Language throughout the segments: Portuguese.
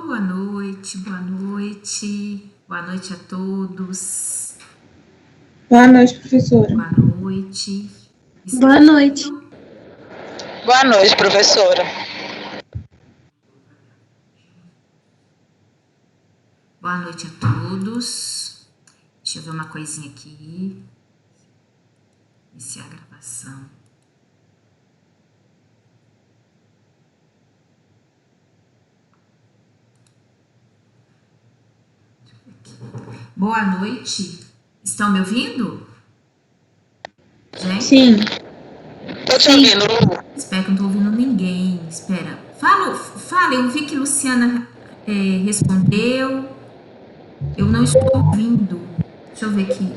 Boa noite, boa noite. Boa noite a todos. Boa noite, professora. Boa noite. Boa noite. Boa noite, professora. Boa noite a todos. Deixa eu ver uma coisinha aqui. Iniciar a gravação. Boa noite. Estão me ouvindo? Gente? Sim. Tô te ouvindo, Lu. Espero que não tô ouvindo ninguém. Espera. Fala, eu vi que Luciana respondeu. Eu não estou ouvindo. Deixa eu ver aqui.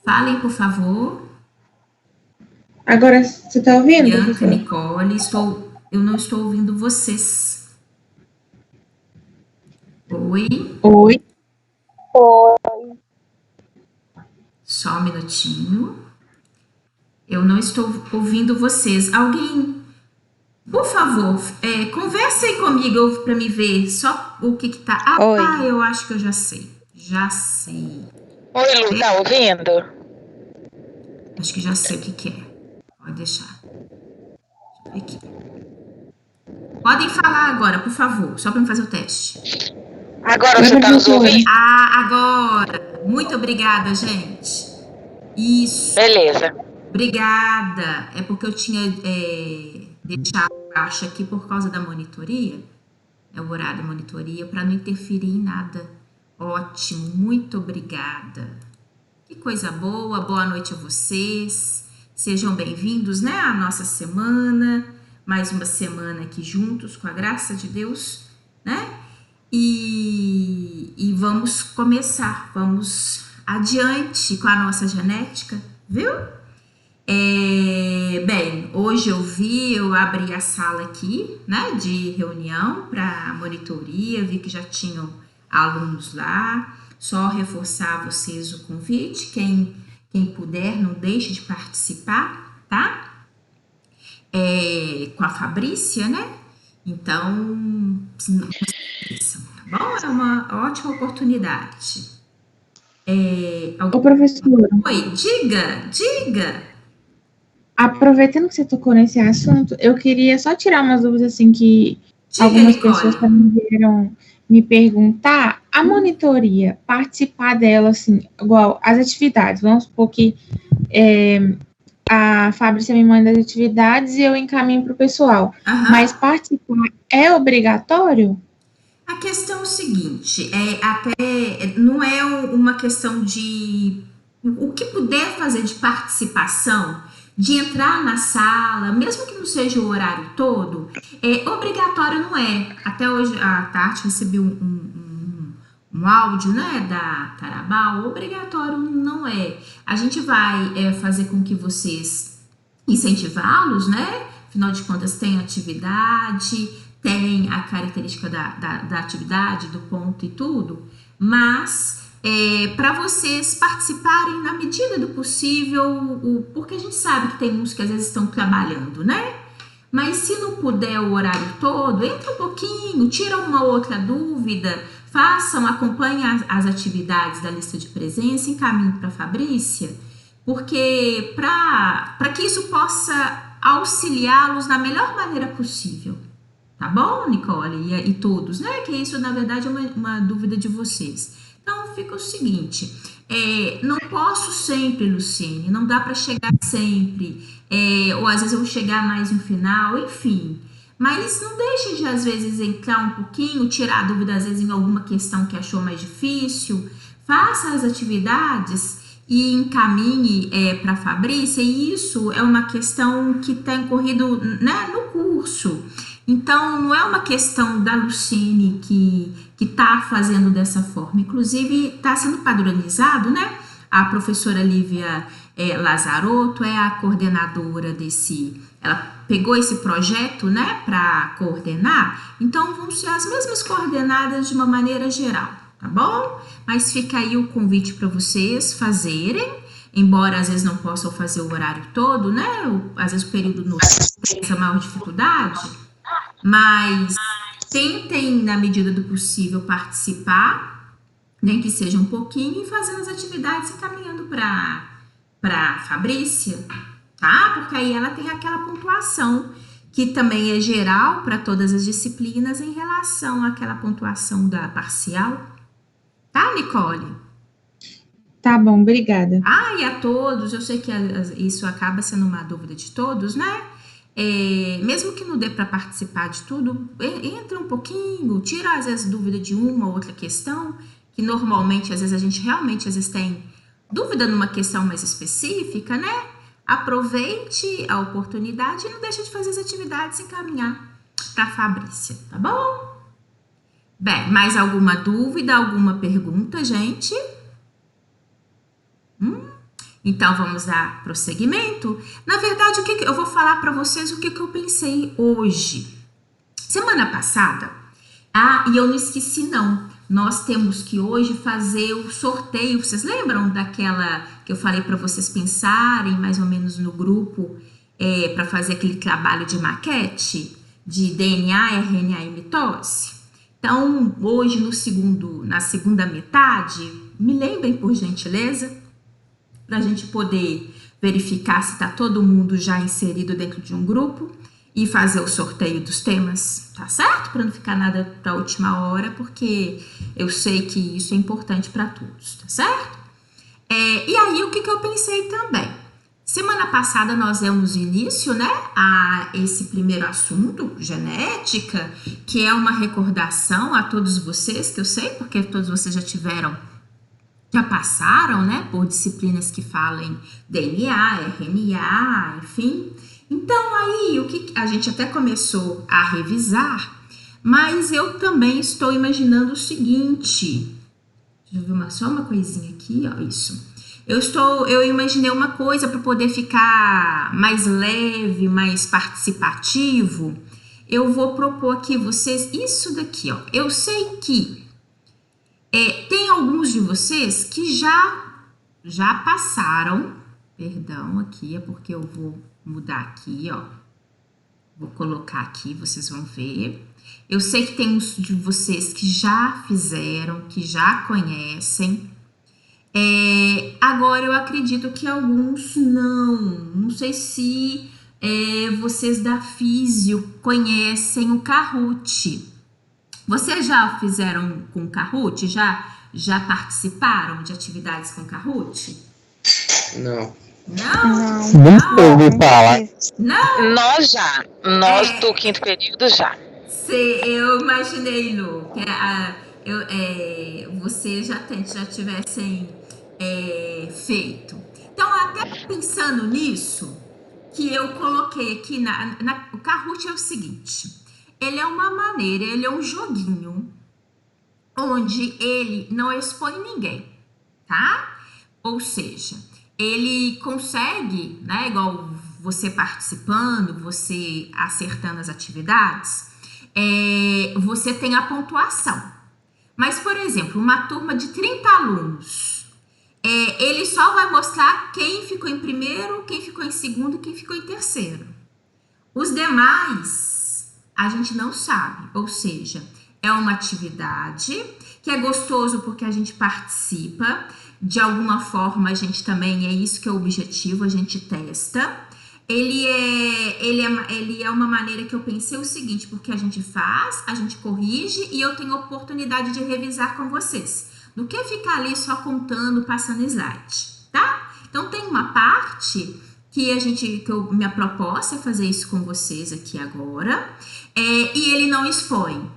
Falem, por favor. Agora, você tá ouvindo, Bianca, professora? Nicole, eu não estou ouvindo vocês. Oi? Oi. Só um minutinho. Eu não estou ouvindo vocês. Alguém, por favor, conversa aí comigo para me ver só o que tá. Oi. Eu acho que eu já sei. Já sei. Oi, Lu, tá ouvindo? Acho que já sei o que é. Pode deixar. Deixa eu ver aqui. Podem falar agora, por favor, só para me fazer o teste. Agora você tá nos ouvindo? Agora. Muito obrigada, gente. Isso. Beleza. Obrigada. É porque eu tinha deixado baixo aqui por causa da monitoria. É o horário da monitoria, para não interferir em nada. Ótimo, muito obrigada. Que coisa boa, boa noite a vocês. Sejam bem-vindos, né, à nossa semana. Mais uma semana aqui juntos, com a graça de Deus, né? E vamos começar, vamos adiante com a nossa genética, viu? Bem, hoje eu abri a sala aqui, né, de reunião para monitoria, vi que já tinham alunos lá, só reforçar a vocês o convite, quem puder, não deixe de participar, tá? Com a Fabrícia, né? Então, não se esqueçam, tá bom? É uma ótima oportunidade. Ô, professora, Oi, diga. aproveitando que você tocou nesse assunto, eu queria só tirar umas dúvidas, assim, que Diga, algumas Nicole. pessoas também vieram me perguntar. A monitoria, participar dela, assim, igual as atividades, vamos supor que a Fabrícia me manda as atividades e eu encaminho para o pessoal. Aham. Mas participar é obrigatório? A questão é o seguinte, não é uma questão de o que puder fazer de participação, de entrar na sala, mesmo que não seja o horário todo, obrigatório não é. Até hoje à tarde recebi um áudio, né, da Tarabal, obrigatório não é. A gente vai fazer com que vocês incentivá-los, né? Afinal de contas, tem atividade, tem a característica da atividade, do ponto e tudo, mas para vocês participarem na medida do possível, porque a gente sabe que tem uns que às vezes estão trabalhando, né? Mas se não puder o horário todo, entra um pouquinho, tira uma outra dúvida, acompanhem as atividades da lista de presença, encaminhem para a Fabrícia, porque para que isso possa auxiliá-los da melhor maneira possível. Tá bom, Nicole? E todos, né? Que isso, na verdade, é uma dúvida de vocês. Então, fica o seguinte, não posso sempre, Luciene, não dá para chegar sempre, ou às vezes eu vou chegar mais no final, enfim. Mas não deixe de, às vezes, entrar um pouquinho, tirar a dúvida, às vezes, em alguma questão que achou mais difícil. Faça as atividades e encaminhe para a Fabrícia, e isso é uma questão que tem ocorrido, né, no curso. Então, não é uma questão da Luciene que está fazendo dessa forma. Inclusive, está sendo padronizado, né? A professora Lívia Lazarotto é a coordenadora ela pegou esse projeto, né, para coordenar. Então, vão ser as mesmas coordenadas de uma maneira geral, tá bom? Mas fica aí o convite para vocês fazerem, embora às vezes não possam fazer o horário todo, né? Às vezes o período tem essa maior dificuldade. Mas tentem, na medida do possível, participar, nem que seja um pouquinho, e fazendo as atividades e caminhando para Fabrícia, tá? Porque aí ela tem aquela pontuação que também é geral para todas as disciplinas em relação àquela pontuação da parcial. Tá, Nicole? Tá bom, obrigada. E a todos, eu sei que isso acaba sendo uma dúvida de todos, né? Mesmo que não dê para participar de tudo, entra um pouquinho, tira às vezes dúvida de uma ou outra questão, que normalmente às vezes a gente realmente às vezes tem dúvida numa questão mais específica, né? Aproveite a oportunidade e não deixe de fazer as atividades e encaminhar para a Fabrícia, tá bom? Bem, mais alguma dúvida, alguma pergunta, gente? Então, vamos dar prosseguimento. Na verdade, eu vou falar para vocês o que eu pensei hoje. Semana passada, e eu não esqueci não, nós temos que hoje fazer o sorteio. Vocês lembram daquela que eu falei para vocês pensarem mais ou menos no grupo para fazer aquele trabalho de maquete de DNA, RNA e mitose? Então, hoje na segunda metade, me lembrem por gentileza, para a gente poder verificar se está todo mundo já inserido dentro de um grupo e fazer o sorteio dos temas, tá certo? Para não ficar nada para a última hora, porque eu sei que isso é importante para todos, tá certo? E aí, o que eu pensei também? Semana passada nós demos início, né, a esse primeiro assunto, genética, que é uma recordação a todos vocês, que eu sei, porque todos vocês já passaram, né, por disciplinas que falem DNA, RNA, enfim. Então, aí, o que a gente até começou a revisar, mas eu também estou imaginando o seguinte, deixa eu ver só uma coisinha aqui, ó, isso. Eu imaginei uma coisa para poder ficar mais leve, mais participativo. Eu vou propor aqui vocês isso daqui, ó. Eu sei que tem alguns de vocês que já passaram, perdão, aqui é porque eu vou mudar aqui, ó. Vou colocar aqui, vocês vão ver. Eu sei que tem uns de vocês que já fizeram, que já conhecem. Agora eu acredito que alguns não sei se vocês da Físio conhecem o Kahoot. Vocês já fizeram com Kahoot? Já participaram de atividades com Kahoot? Não. Não? Nunca ouvi falar. Não? Nós do quinto período já. Eu imaginei, Lu, que vocês já tivessem feito. Então, até pensando nisso, que eu coloquei aqui o Kahoot é o seguinte, ele é uma maneira, ele é um joguinho onde ele não expõe ninguém, tá? Ou seja, ele consegue, né, igual você participando, você acertando as atividades, você tem a pontuação. Mas, por exemplo, uma turma de 30 alunos, ele só vai mostrar quem ficou em primeiro, quem ficou em segundo e quem ficou em terceiro. Os demais, a gente não sabe, ou seja, é uma atividade que é gostoso porque a gente participa, de alguma forma a gente também, é isso que é o objetivo, a gente testa. Ele é uma maneira que eu pensei o seguinte, porque a gente faz, a gente corrige e eu tenho oportunidade de revisar com vocês. Do que ficar ali só contando, passando slide, tá? Então tem uma parte que minha proposta é fazer isso com vocês aqui agora, e ele não expõe.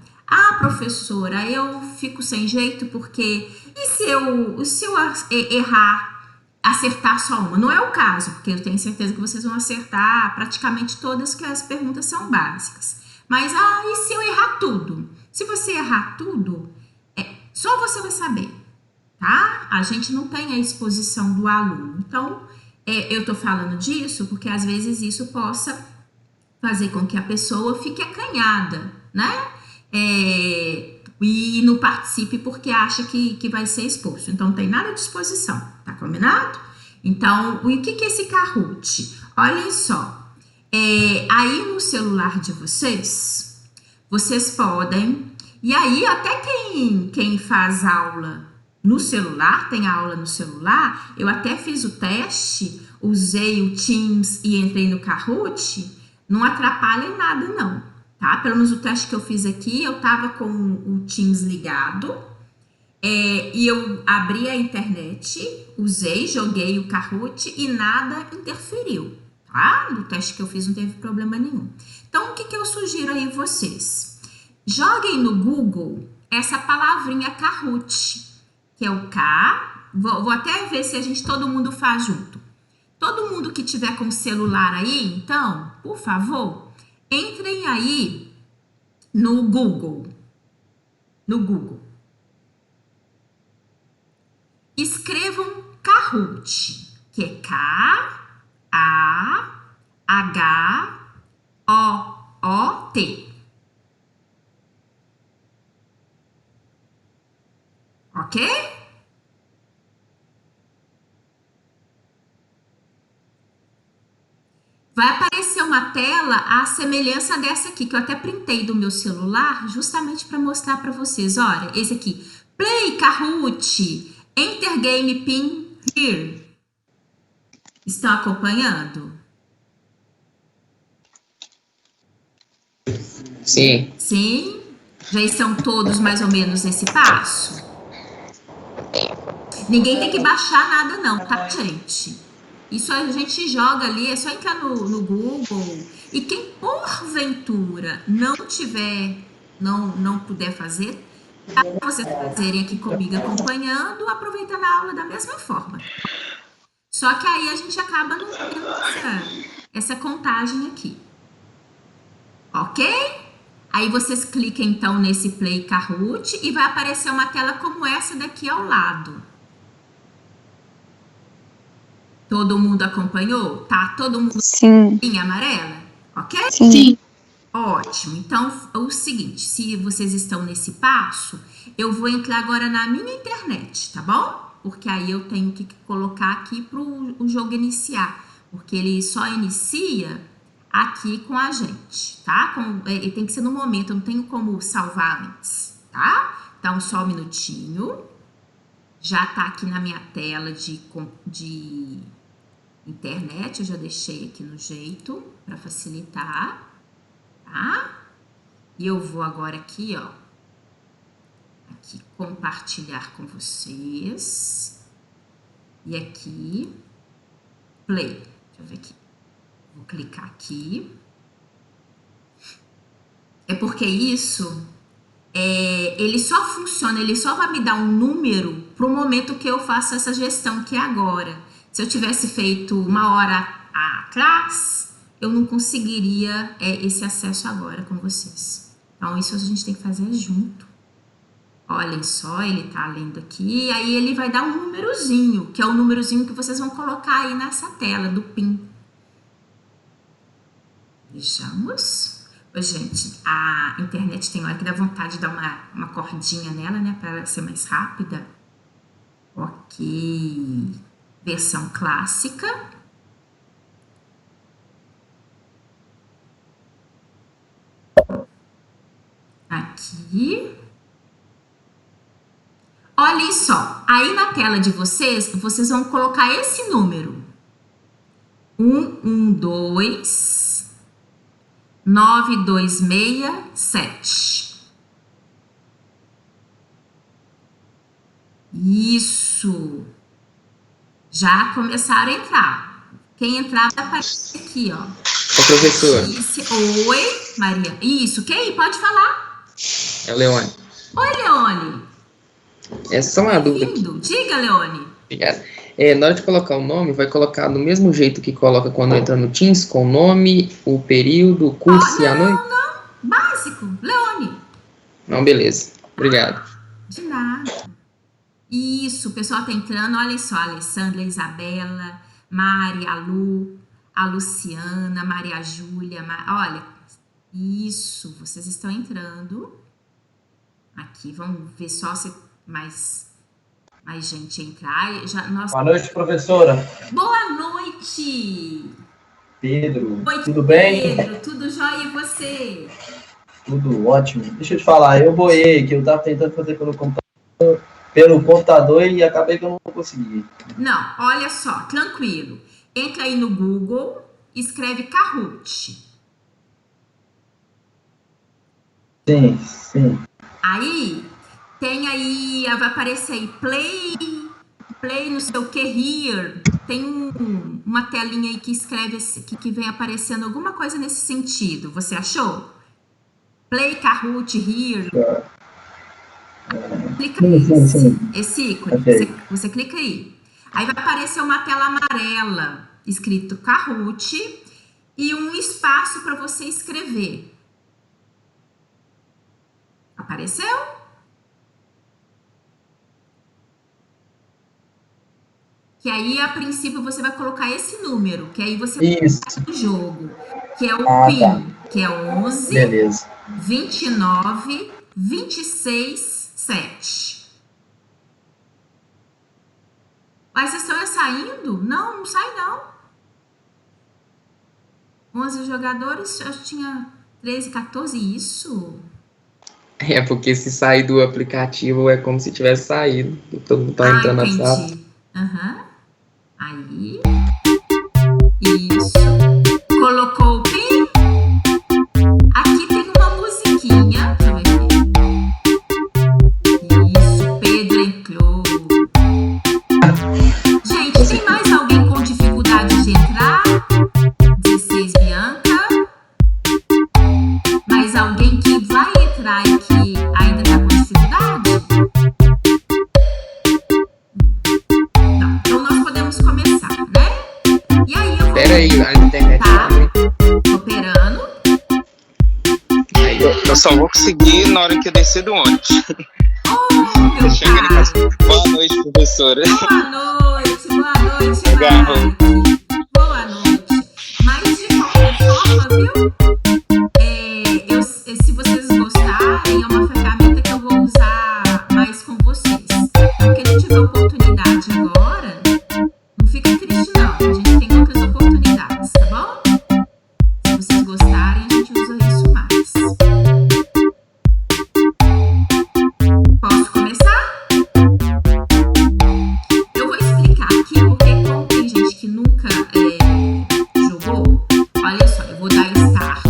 Professora, eu fico sem jeito porque e se eu errar, acertar só uma? Não é o caso, porque eu tenho certeza que vocês vão acertar praticamente todas, que as perguntas são básicas. Mas, e se eu errar tudo? Se você errar tudo, só você vai saber, tá? A gente não tem a exposição do aluno. Então, eu tô falando disso porque às vezes isso possa fazer com que a pessoa fique acanhada, né? E não participe porque acha que vai ser exposto. Então, não tem nada de exposição, tá combinado? Então, o que é esse Kahoot? Olhem só, aí no celular de vocês, vocês podem. E aí, até quem faz aula no celular, tem aula no celular, eu até fiz o teste, usei o Teams e entrei no Kahoot, não atrapalha em nada não, tá? Pelo menos o teste que eu fiz aqui, eu tava com o Teams ligado, e eu abri a internet, usei, joguei o Kahoot e nada interferiu, tá? No teste que eu fiz não teve problema nenhum. Então, o que eu sugiro aí vocês? Joguem no Google essa palavrinha Kahoot, que é o K, vou até ver se todo mundo faz junto. Todo mundo que tiver com o celular aí, então, por favor, entrem aí no Google. Escrevam Kahoot, que é K-A-H-O-O-T. Ok? Vai aparecer uma tela à semelhança dessa aqui, que eu até printei do meu celular, justamente para mostrar para vocês. Olha, esse aqui. Play Kahoot, Enter Game Pin Here. Estão acompanhando? Sim. Sim? Já estão todos mais ou menos nesse passo? Ninguém tem que baixar nada não, tá, gente? Isso a gente joga ali, é só entrar no Google. E quem porventura não puder fazer, para vocês fazerem aqui comigo acompanhando, aproveitando a aula da mesma forma. Só que aí a gente acaba não tendo essa contagem aqui. Ok? Aí vocês clicam então nesse Play Kahoot e vai aparecer uma tela como essa daqui ao lado. Todo mundo acompanhou? Tá todo mundo em amarela? Ok? Sim. Ótimo. Então, é o seguinte, se vocês estão nesse passo, eu vou entrar agora na minha internet, tá bom? Porque aí eu tenho que colocar aqui para o jogo iniciar, porque ele só inicia aqui com a gente, tá? Ele tem que ser no momento, eu não tenho como salvar antes, tá? Então, só um minutinho. Já tá aqui na minha tela de internet, eu já deixei aqui no jeito para facilitar, tá? E eu vou agora aqui, ó, aqui compartilhar com vocês e aqui play. Deixa eu ver aqui. Vou clicar aqui. É porque isso ele só funciona, ele só vai me dar um número pro momento que eu faço essa gestão que é agora. Se eu tivesse feito 1 hora atrás, eu não conseguiria esse acesso agora com vocês. Então, isso a gente tem que fazer junto. Olhem só, ele tá lendo aqui, e aí ele vai dar um númerozinho, que é o númerozinho que vocês vão colocar aí nessa tela do PIN. Vejamos. Ô, gente, a internet tem hora que dá vontade de dar uma cordinha nela, né, para ela ser mais rápida. Ok. Versão clássica. Aqui. Olhem só, aí na tela de vocês vão colocar esse número. 1129267. Isso. Já começaram a entrar. Quem entrar vai aparecer aqui, ó. Ô, professor. Oi, Maria. Isso, quem? Pode falar. É o Leone. Oi, Leone. É só uma dúvida aqui. Diga, Leone. Obrigado. Na hora de colocar o nome, vai colocar do mesmo jeito que coloca quando entra no Teams, com o nome, o período, o curso e a noite? Não. Básico. Leone. Não, beleza. Obrigado. De nada. Isso, o pessoal tá entrando. Olha só, a Alessandra, a Isabela, Mari, a Lu, a Luciana, Maria Júlia. Olha, isso, vocês estão entrando. Aqui, vamos ver só se mais gente entrar. Boa noite, professora. Boa noite. Pedro, Oi, tudo bem? Pedro, tudo jóia e você? Tudo ótimo. Deixa eu te falar, eu boiei, que eu tava tentando fazer pelo computador e acabei que eu não consegui. Não, olha só, tranquilo. Entra aí no Google, escreve Kahoot. Sim. Aí, tem aí, vai aparecer aí, play não sei o que, here. Tem uma telinha aí que escreve, que vem aparecendo alguma coisa nesse sentido. Você achou? Play Kahoot here. Clica aí, Sim. esse ícone, Okay. você clica aí. Aí vai aparecer uma tela amarela, escrito Kahoot, e um espaço para você escrever. Apareceu? Que aí, a princípio, você vai colocar esse número, que aí você Isso. vai no jogo, que é o PIN, Tá. que é 11, Beleza. 29, 26, 7. Mas vocês estão saindo? Não sai não. 11 jogadores, eu tinha 13, 14, isso? É porque se sair do aplicativo é como se tivesse saído. Todo mundo tá entrando na sala. Entendi. Aham. Aí. Isso. Colocou o PIN. Aqui tem uma musiquinha. Deixa eu ver aqui. Isso, Pedro entrou. Gente, tem mais alguém com dificuldade de entrar? 16, Bianca. Mais alguém que vai entrar e que ainda tá com dificuldade? Não. Então nós podemos começar, né? E aí eu vou... Pera aí, a internet Tá. tá. Operando. Aí, Eu só vou conseguir na hora que eu descer do ônibus. Oh, meu Chegando em pai. casa. Boa noite, professora. Boa noite, Garro. Mike. Boa noite. Mas de qualquer forma, viu? Se vocês gostarem, é uma ferramenta que eu vou usar mais com vocês. Então, quem não tiver oportunidade agora, não fica triste não. A gente tem outras oportunidades, tá bom? Se vocês gostarem, a gente usa isso mais. Posso começar? Eu vou explicar aqui, porque como tem gente que nunca jogou, olha só, eu vou dar start.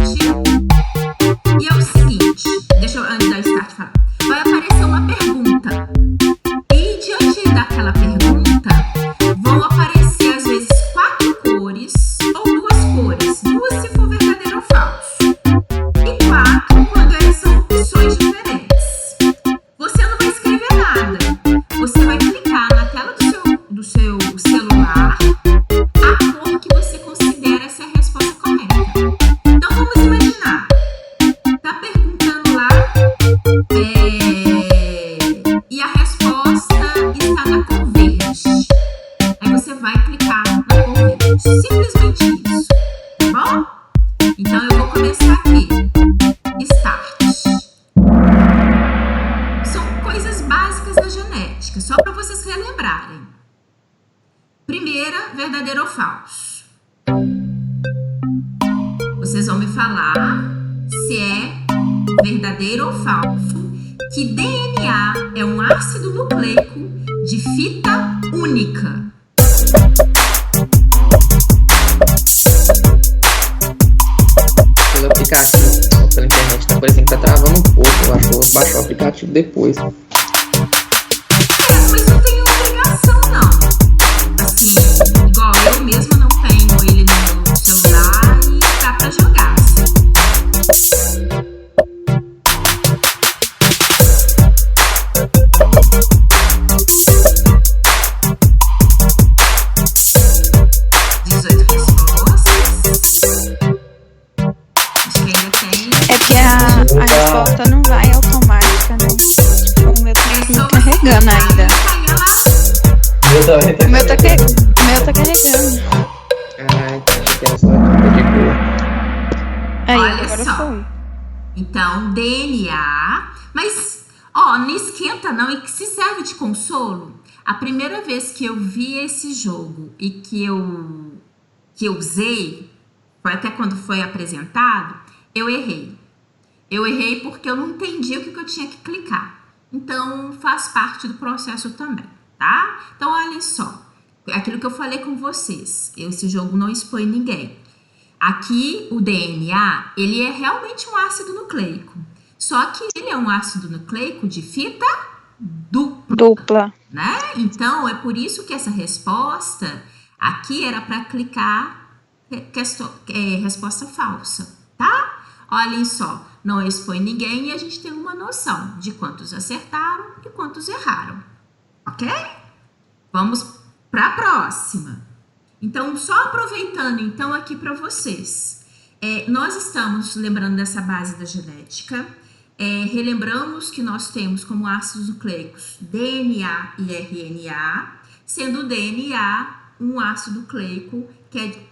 E é o seguinte, deixa eu, antes da start falar, vai aparecer uma pergunta. E diante daquela pergunta, vão aparecer às vezes 4 cores ou 2 cores. 2 se for verdadeiro ou falso. E 4 quando são opções diferentes. Você não vai escrever nada. Você vai clicar na tela do seu celular a cor que você considera ser a resposta correta. Então vamos imaginar. Tá perguntando lá e a resposta está na cor verde. Aí você vai clicar na cor verde. Simplesmente isso. Tá bom? Então eu vou começar aqui. Start. São coisas básicas da genética, só para vocês relembrarem. Primeira, verdadeiro ou falso. Vocês vão me falar se é verdadeiro ou falso que DNA é um ácido nucleico de fita única. pelo aplicativo, pela internet, tá parecendo que tá travando um pouco. Eu acho que eu vou baixar o aplicativo depois. Mas não tem obrigação, não. Assim, igual eu mesma não tenho ele no meu celular e dá pra jogar. É que a resposta não vai automática, né? O meu tá carregando ainda. Eu também O meu tá carregando. Ah, então, aquela só de boa. Aí, Olha agora só. foi. Então, DNA. Mas, ó, não esquenta não. E que se serve de consolo, a primeira vez que eu vi esse jogo e que eu usei, foi até quando foi apresentado, eu errei. Eu errei porque eu não entendi o que eu tinha que clicar. Então, faz parte do processo também, tá? Então, olhem só. Aquilo que eu falei com vocês. Esse jogo não expõe ninguém. Aqui, o DNA, ele é realmente um ácido nucleico. Só que ele é um ácido nucleico de fita dupla. Né? Então, é por isso que essa resposta aqui era para clicar resposta falsa, tá? Olhem só, não expõe ninguém e a gente tem uma noção de quantos acertaram e quantos erraram, ok? Vamos para a próxima. Então, só aproveitando então aqui para vocês, nós estamos lembrando dessa base da genética, relembramos que nós temos como ácidos nucleicos DNA e RNA, sendo o DNA um ácido nucleico que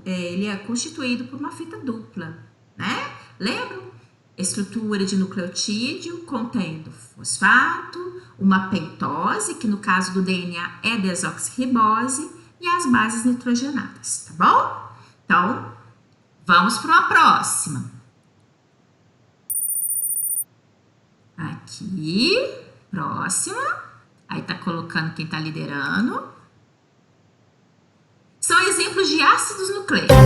ele é constituído por uma fita dupla, né? Lembram? Estrutura de nucleotídeo contendo fosfato, uma pentose, que no caso do DNA é desoxirribose, e as bases nitrogenadas, tá bom? Então, vamos para uma próxima. Aqui, próxima. Aí tá colocando quem tá liderando. São exemplos de ácidos nucleicos.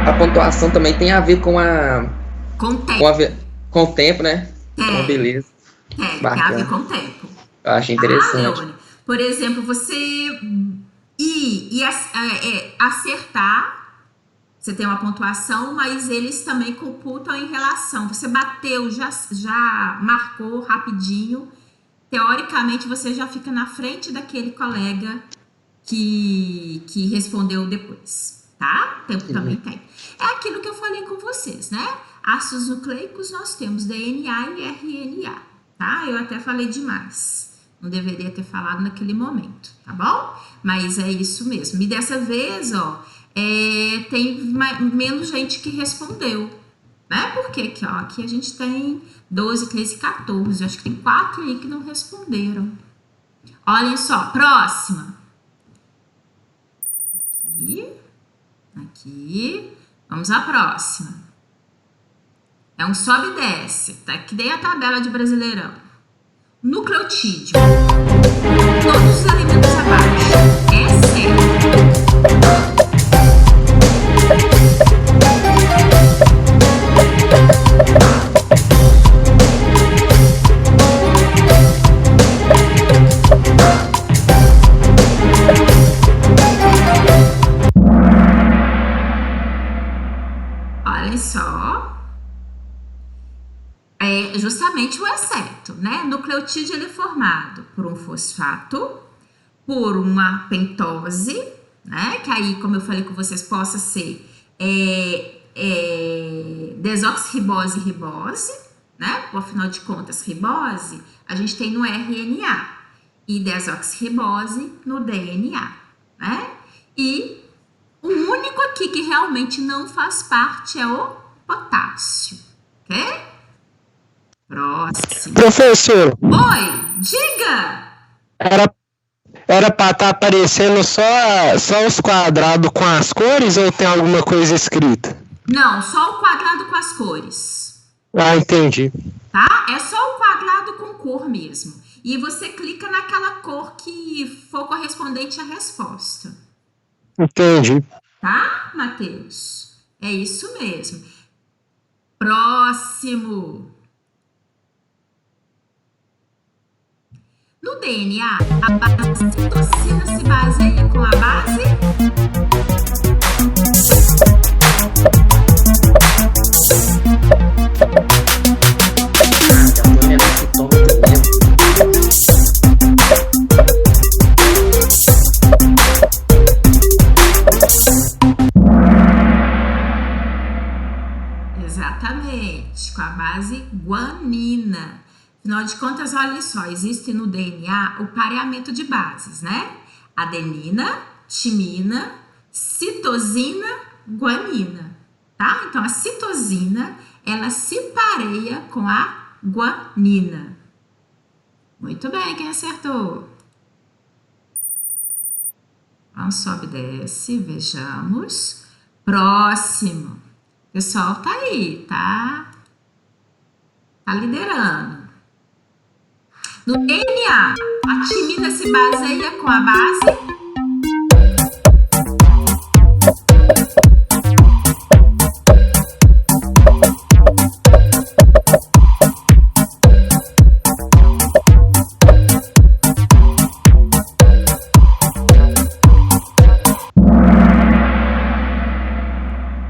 A pontuação também tem a ver com com o tempo, né? Então, beleza. Tem a ver com o tempo. Eu achei interessante. Leone? Por exemplo, você acertar, você tem uma pontuação, mas eles também computam em relação. Você bateu, já marcou rapidinho. Teoricamente, você já fica na frente daquele colega que respondeu depois, tá? Tempo também tem. É aquilo que eu falei com vocês, né? Ácidos nucleicos, nós temos DNA e RNA, tá? Eu até falei demais. Não deveria ter falado naquele momento, tá bom? Mas é isso mesmo. E dessa vez, ó, tem menos gente que respondeu, né? Porque aqui, ó, aqui a gente tem 12, 13, 14. Acho que tem 4 aí que não responderam. Olhem só, próxima. Aqui. Vamos à próxima. É um sobe e desce, tá? Que nem a tabela de Brasileirão. Nucleotídeo. Todos os elementos abaixo. É certo. Olha só. É justamente o exceto, né? Nucleotídeo ele é formado por um fosfato, por uma pentose, né? Que aí, como eu falei com vocês, possa ser desoxirribose e ribose, né? Afinal de contas, ribose a gente tem no RNA e desoxirribose no DNA, né? E o único aqui que realmente não faz parte é o potássio, ok? Próximo. Professor. Oi, diga! Era para estar aparecendo só os quadrados com as cores ou tem alguma coisa escrita? Não, só o quadrado com as cores. Ah, entendi. Tá? É só o quadrado com cor mesmo. E você clica naquela cor que for correspondente à resposta. Entendi. Tá, Matheus? É isso mesmo. Próximo. No DNA, a base citocina se baseia com a base exatamente, com a base guanina. Afinal de contas, olha só, existe no DNA o pareamento de bases, né? Adenina, timina, citosina, guanina, tá? Então, a citosina, ela se pareia com a guanina. Muito bem, quem acertou? Vamos, sobe, desce, vejamos. Próximo. O pessoal tá aí, tá liderando. No DNA, a timina se baseia com a base?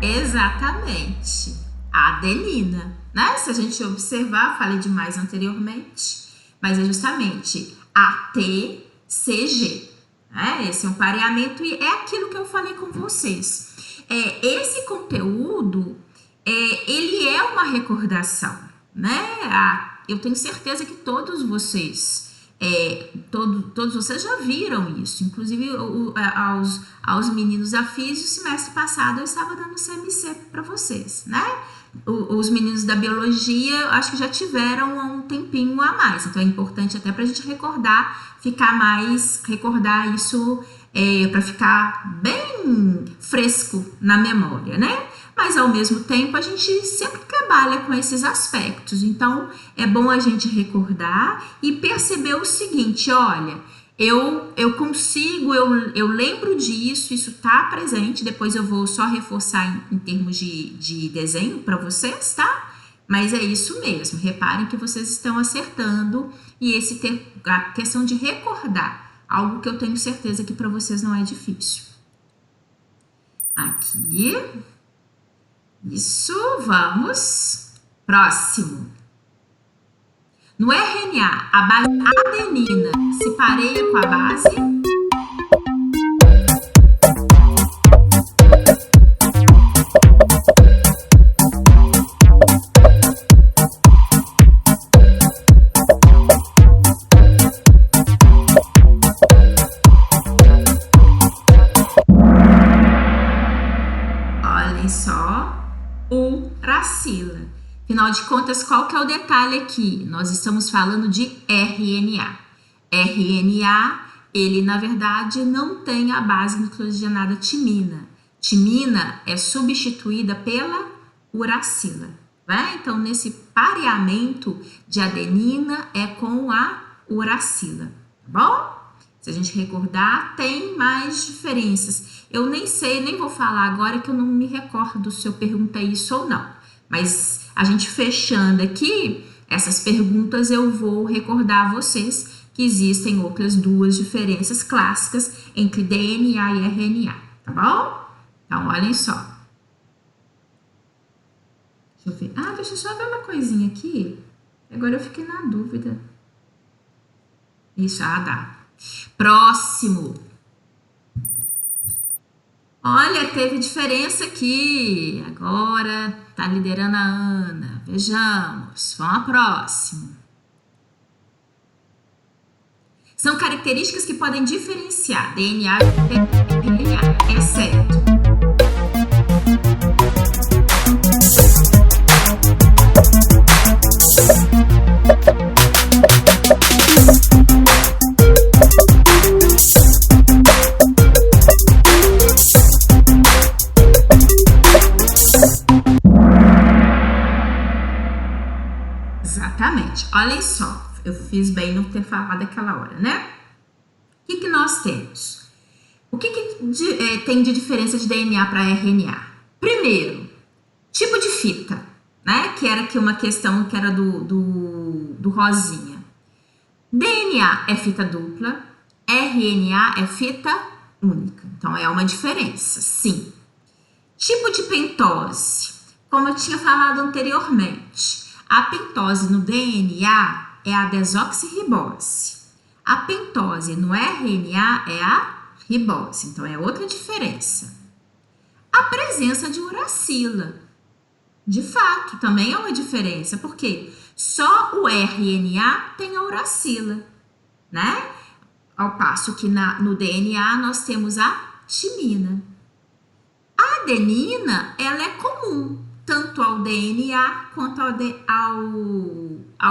Exatamente, a adenina, né? Se a gente observar, falei demais anteriormente, mas é justamente ATCG, né? Esse é um pareamento e é aquilo que eu falei com vocês. Esse conteúdo, ele é uma recordação, né? Eu tenho certeza que todos vocês já viram isso, inclusive aos meninos da Físio, semestre passado eu estava dando CMC para vocês, né? Os meninos da Biologia, acho que já tiveram há um tempinho a mais, então é importante até para a gente recordar isso para ficar bem fresco na memória, né? Mas ao mesmo tempo a gente sempre trabalha com esses aspectos, então é bom a gente recordar e perceber o seguinte, olha, eu consigo, eu lembro disso, isso está presente, depois eu vou só reforçar em termos de desenho para vocês, tá? Mas é isso mesmo, reparem que vocês estão acertando e a questão de recordar, algo que eu tenho certeza que para vocês não é difícil. Aqui, isso, vamos, próximo. No RNA, a base adenina se pareia com a base? Olhem só, uracila. Afinal de contas, qual que é o detalhe aqui? Nós estamos falando de RNA. RNA, ele na verdade não tem a base nucleogenada timina. Timina é substituída pela uracila, né? Então, nesse pareamento de adenina é com a uracila, tá bom? Se a gente recordar, tem mais diferenças. Eu nem sei, nem vou falar agora que eu não me recordo se eu pergunto isso ou não. Mas a gente fechando aqui, essas perguntas eu vou recordar a vocês que existem outras duas diferenças clássicas entre DNA e RNA, tá bom? Então, olhem só. Deixa eu ver. Deixa eu só ver uma coisinha aqui. Agora eu fiquei na dúvida. Isso, dá. Próximo. Olha, teve diferença aqui. Agora tá liderando a Ana. Vejamos. Vamos ao próximo. São características que podem diferenciar DNA e RNA, exceto Exatamente. Olhem só, eu fiz bem não ter falado aquela hora, né? O que nós temos? O que tem de diferença de DNA para RNA? Primeiro, tipo de fita, né? Que era aqui uma questão que era do rosinha. DNA é fita dupla, RNA é fita única. Então, é uma diferença, sim. Tipo de pentose. Como eu tinha falado anteriormente, a pentose no DNA é a desoxirribose. A pentose no RNA é a ribose. Então, é outra diferença. A presença de uracila. De fato, também é uma diferença, porque só o RNA tem a uracila, né? Ao passo que no DNA nós temos a timina. adenina, ela é comum, tanto ao DNA quanto ao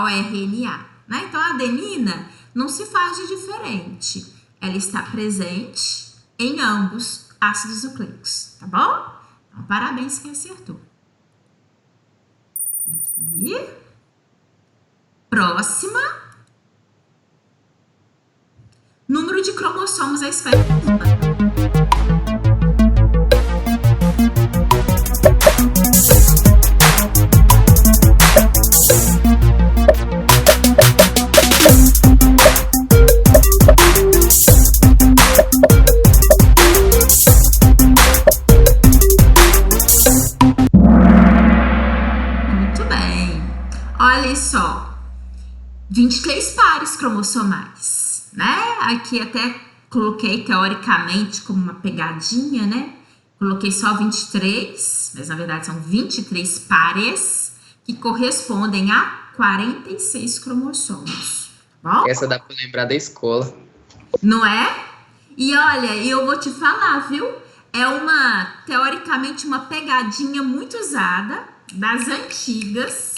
RNA, né? Então, a adenina não se faz de diferente. Ela está presente em ambos ácidos nucleicos, tá bom? Então, parabéns quem acertou. Aqui. Próxima. Número de cromossomos da espécie humana. Muito bem. Olha só. 23 pares cromossomais, né? Aqui até coloquei teoricamente como uma pegadinha, né? Coloquei só 23, mas na verdade são 23 pares que correspondem a 46 cromossomos. Bom? Essa dá pra lembrar da escola. Não é? E olha, eu vou te falar, viu? É teoricamente, uma pegadinha muito usada das antigas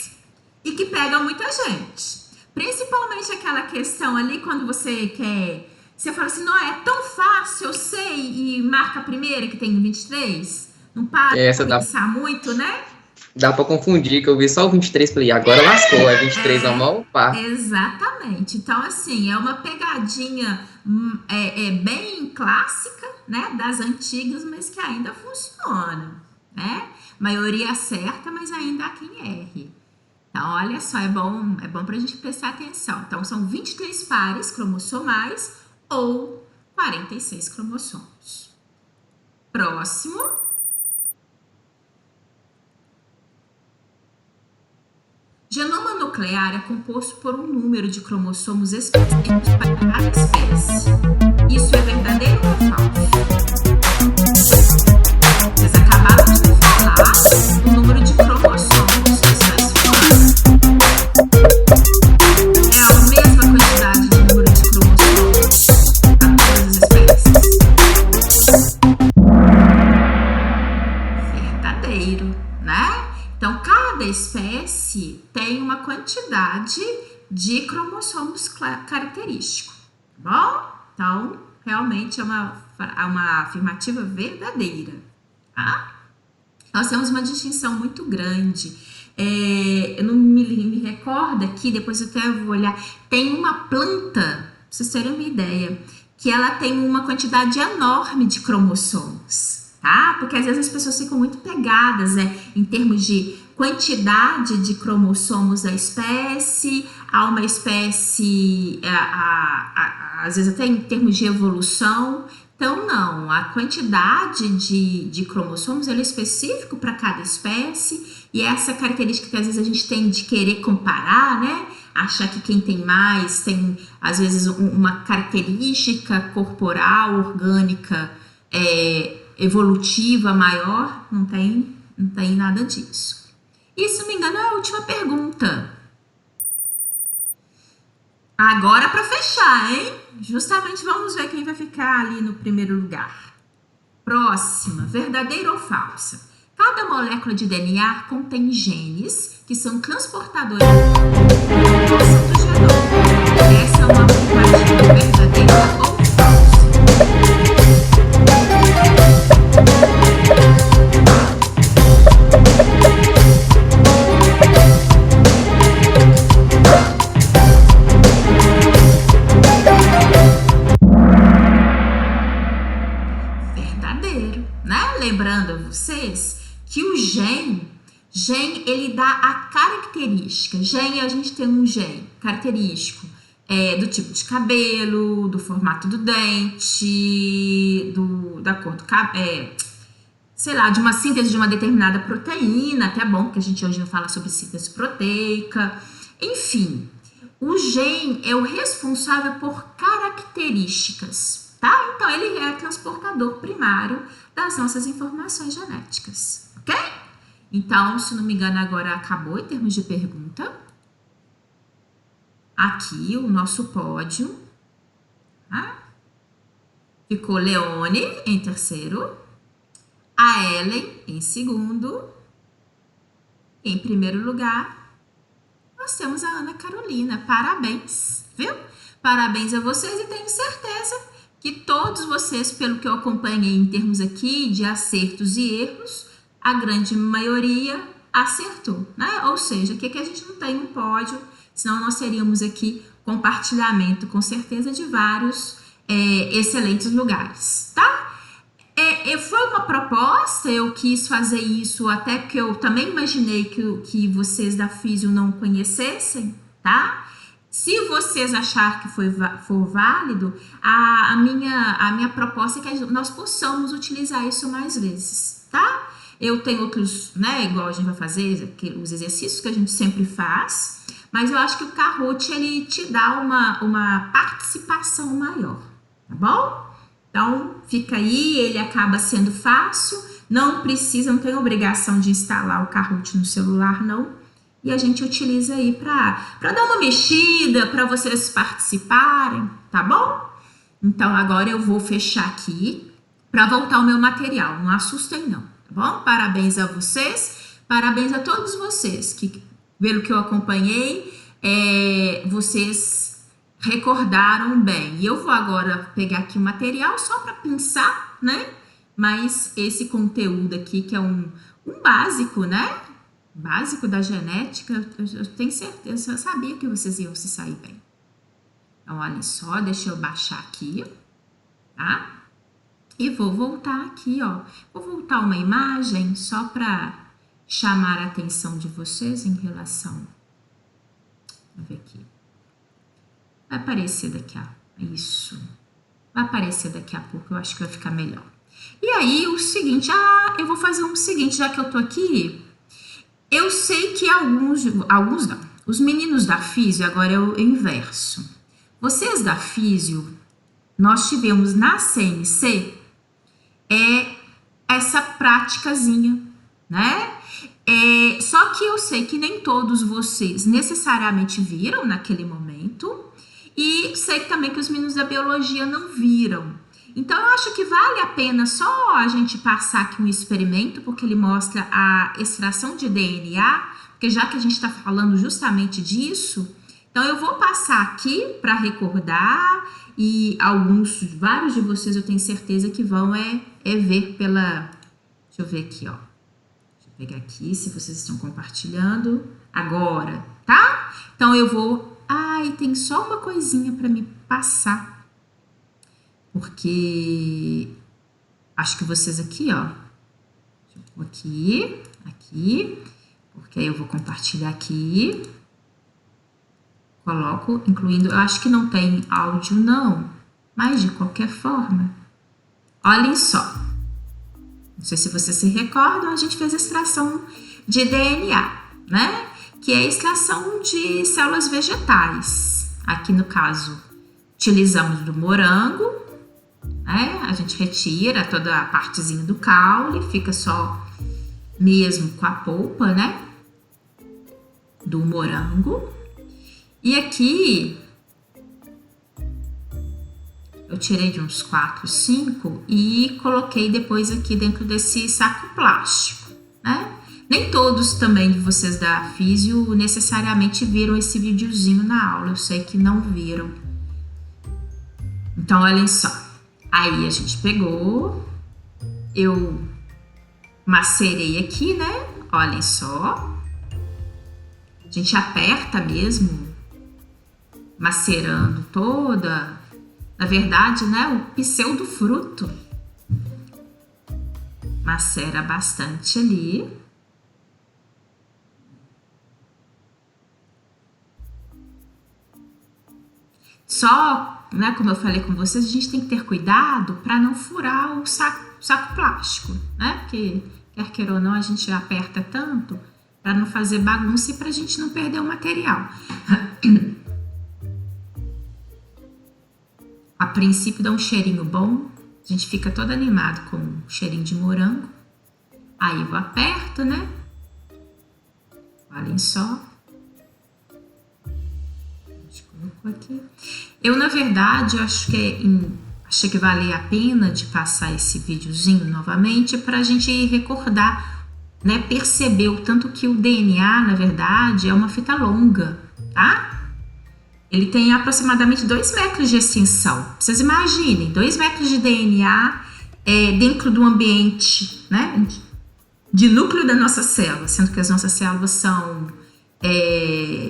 e que pega muita gente. Principalmente aquela questão ali quando você quer... Você fala assim, não, é tão fácil, eu sei, e marca a primeira que tem 23. Não para de pensar muito, né? Dá pra confundir, que eu vi só o 23 e falei, agora lascou, é 23 a mão, pá. Exatamente. Então, assim, é uma pegadinha bem clássica, né, das antigas, mas que ainda funciona, né? Maioria acerta, mas ainda há quem erre. Então, olha só, é bom pra gente prestar atenção. Então, são 23 pares cromossomais ou 46 cromossomos. Próximo. Genoma nuclear é composto por um número de cromossomos específicos para cada espécie. Isso é verdadeiro ou falso? Vocês acabaram de me falar o número de cromossomos da espécie humana. É a mesma quantidade de número de cromossomos para todas as espécies? Verdadeiro, né? Então, cada espécie tem uma quantidade de cromossomos característico, tá bom? Então, realmente é uma afirmativa verdadeira, tá? Nós temos uma distinção muito grande. Eu não me recordo aqui, depois eu até vou olhar. Tem uma planta, pra vocês terem uma ideia, que ela tem uma quantidade enorme de cromossomos, tá? Porque às vezes as pessoas ficam muito pegadas, em termos de quantidade de cromossomos da espécie, há uma espécie, às vezes até em termos de evolução. Então, não, a quantidade de cromossomos ela é específico para cada espécie, e essa característica que às vezes a gente tem de querer comparar, né? Achar que quem tem mais tem, às vezes, uma característica corporal, orgânica, evolutiva maior, não tem nada disso. E, se não me engano, é a última pergunta. Agora para fechar, hein? Justamente vamos ver quem vai ficar ali no primeiro lugar. Próxima, verdadeira ou falsa? Cada molécula de DNA contém genes que são transportadores do nosso genoma. Essa é uma afirmativa verdadeira ou falsa? Lembrando a vocês que o gen ele dá a característica. A gente tem um gen característico do tipo de cabelo, do formato do dente, da cor do cabelo, sei lá, de uma síntese de uma determinada proteína, até bom que a gente hoje não fala sobre síntese proteica. Enfim, o gen é o responsável por características, tá? Então, ele é transportador primário das nossas informações genéticas, ok? Então, se não me engano, agora acabou em termos de pergunta. Aqui, o nosso pódio. Tá? Ficou Leone em terceiro, a Ellen em segundo. Em primeiro lugar, nós temos a Ana Carolina. Parabéns, viu? Parabéns a vocês e tenho certeza que todos vocês, pelo que eu acompanhei em termos aqui de acertos e erros, a grande maioria acertou, né? Ou seja, que a gente não tem um pódio, senão nós teríamos aqui compartilhamento, com certeza, de vários excelentes lugares, tá? Foi uma proposta, eu quis fazer isso até porque eu também imaginei que vocês da Físio não conhecessem, tá? Se vocês acharem que for válido, a minha proposta é que nós possamos utilizar isso mais vezes, tá? Eu tenho outros, né, igual a gente vai fazer, os exercícios que a gente sempre faz, mas eu acho que o Kahoot, ele te dá uma participação maior, tá bom? Então, fica aí, ele acaba sendo fácil, não tem obrigação de instalar o Kahoot no celular, não. E a gente utiliza aí para dar uma mexida, para vocês participarem, tá bom? Então, agora eu vou fechar aqui para voltar ao meu material, não assustem não, tá bom? Parabéns a vocês, parabéns a todos vocês que, pelo que eu acompanhei, vocês recordaram bem. E eu vou agora pegar aqui o material só para pensar, né? Mas esse conteúdo aqui, que é um básico, né? Básico da genética, eu tenho certeza, eu sabia que vocês iam se sair bem. Então, olha só, deixa eu baixar aqui, tá? E vou voltar aqui, ó. Vou voltar uma imagem só para chamar a atenção de vocês em relação... Vamos ver aqui. Vai aparecer daqui a... Isso. Vai aparecer daqui a pouco, eu acho que vai ficar melhor. E aí, o seguinte... eu vou fazer o seguinte, já que eu tô aqui... Eu sei que alguns não. Os meninos da Físio, agora é o inverso. Vocês da Físio, nós tivemos na CNC essa praticazinha, né? Só que eu sei que nem todos vocês necessariamente viram naquele momento e sei também que os meninos da Biologia não viram. Então, eu acho que vale a pena só a gente passar aqui um experimento, porque ele mostra a extração de DNA, porque já que a gente está falando justamente disso, então eu vou passar aqui para recordar e vários de vocês eu tenho certeza que vão ver pela... Deixa eu ver aqui, ó. Deixa eu pegar aqui, se vocês estão compartilhando agora, tá? Então, eu vou... e tem só uma coisinha para me passar. Porque acho que vocês aqui, ó, aqui, porque aí eu vou compartilhar aqui, coloco, incluindo, eu acho que não tem áudio não, mas de qualquer forma, olhem só, não sei se vocês se recordam, a gente fez a extração de DNA, né, que é a extração de células vegetais, aqui no caso, utilizamos do morango, a gente retira toda a partezinha do caule, fica só mesmo com a polpa, né, do morango. E aqui eu tirei de uns 4, 5 e coloquei depois aqui dentro desse saco plástico, né. Nem todos também de vocês da Físio necessariamente viram esse videozinho na aula, eu sei que não viram. Então, olhem só. Aí a gente pegou, eu macerei aqui, né? Olhem só. A gente aperta mesmo, macerando toda, na verdade, né? O pseudofruto. Macera bastante ali. Só, né, como eu falei com vocês, a gente tem que ter cuidado para não furar o saco plástico, né? Porque, quer queira ou não, a gente aperta tanto para não fazer bagunça e para a gente não perder o material. A princípio dá um cheirinho bom, a gente fica todo animado com o cheirinho de morango. Aí eu aperto, né? Olhem só. Aqui. Eu, na verdade, eu acho que achei que valia a pena de passar esse videozinho novamente para a gente recordar, né, perceber o tanto que o DNA, na verdade, é uma fita longa, tá? Ele tem aproximadamente 2 metros de extensão. Vocês imaginem, 2 metros de DNA dentro do ambiente, né, de núcleo da nossa célula, sendo que as nossas células são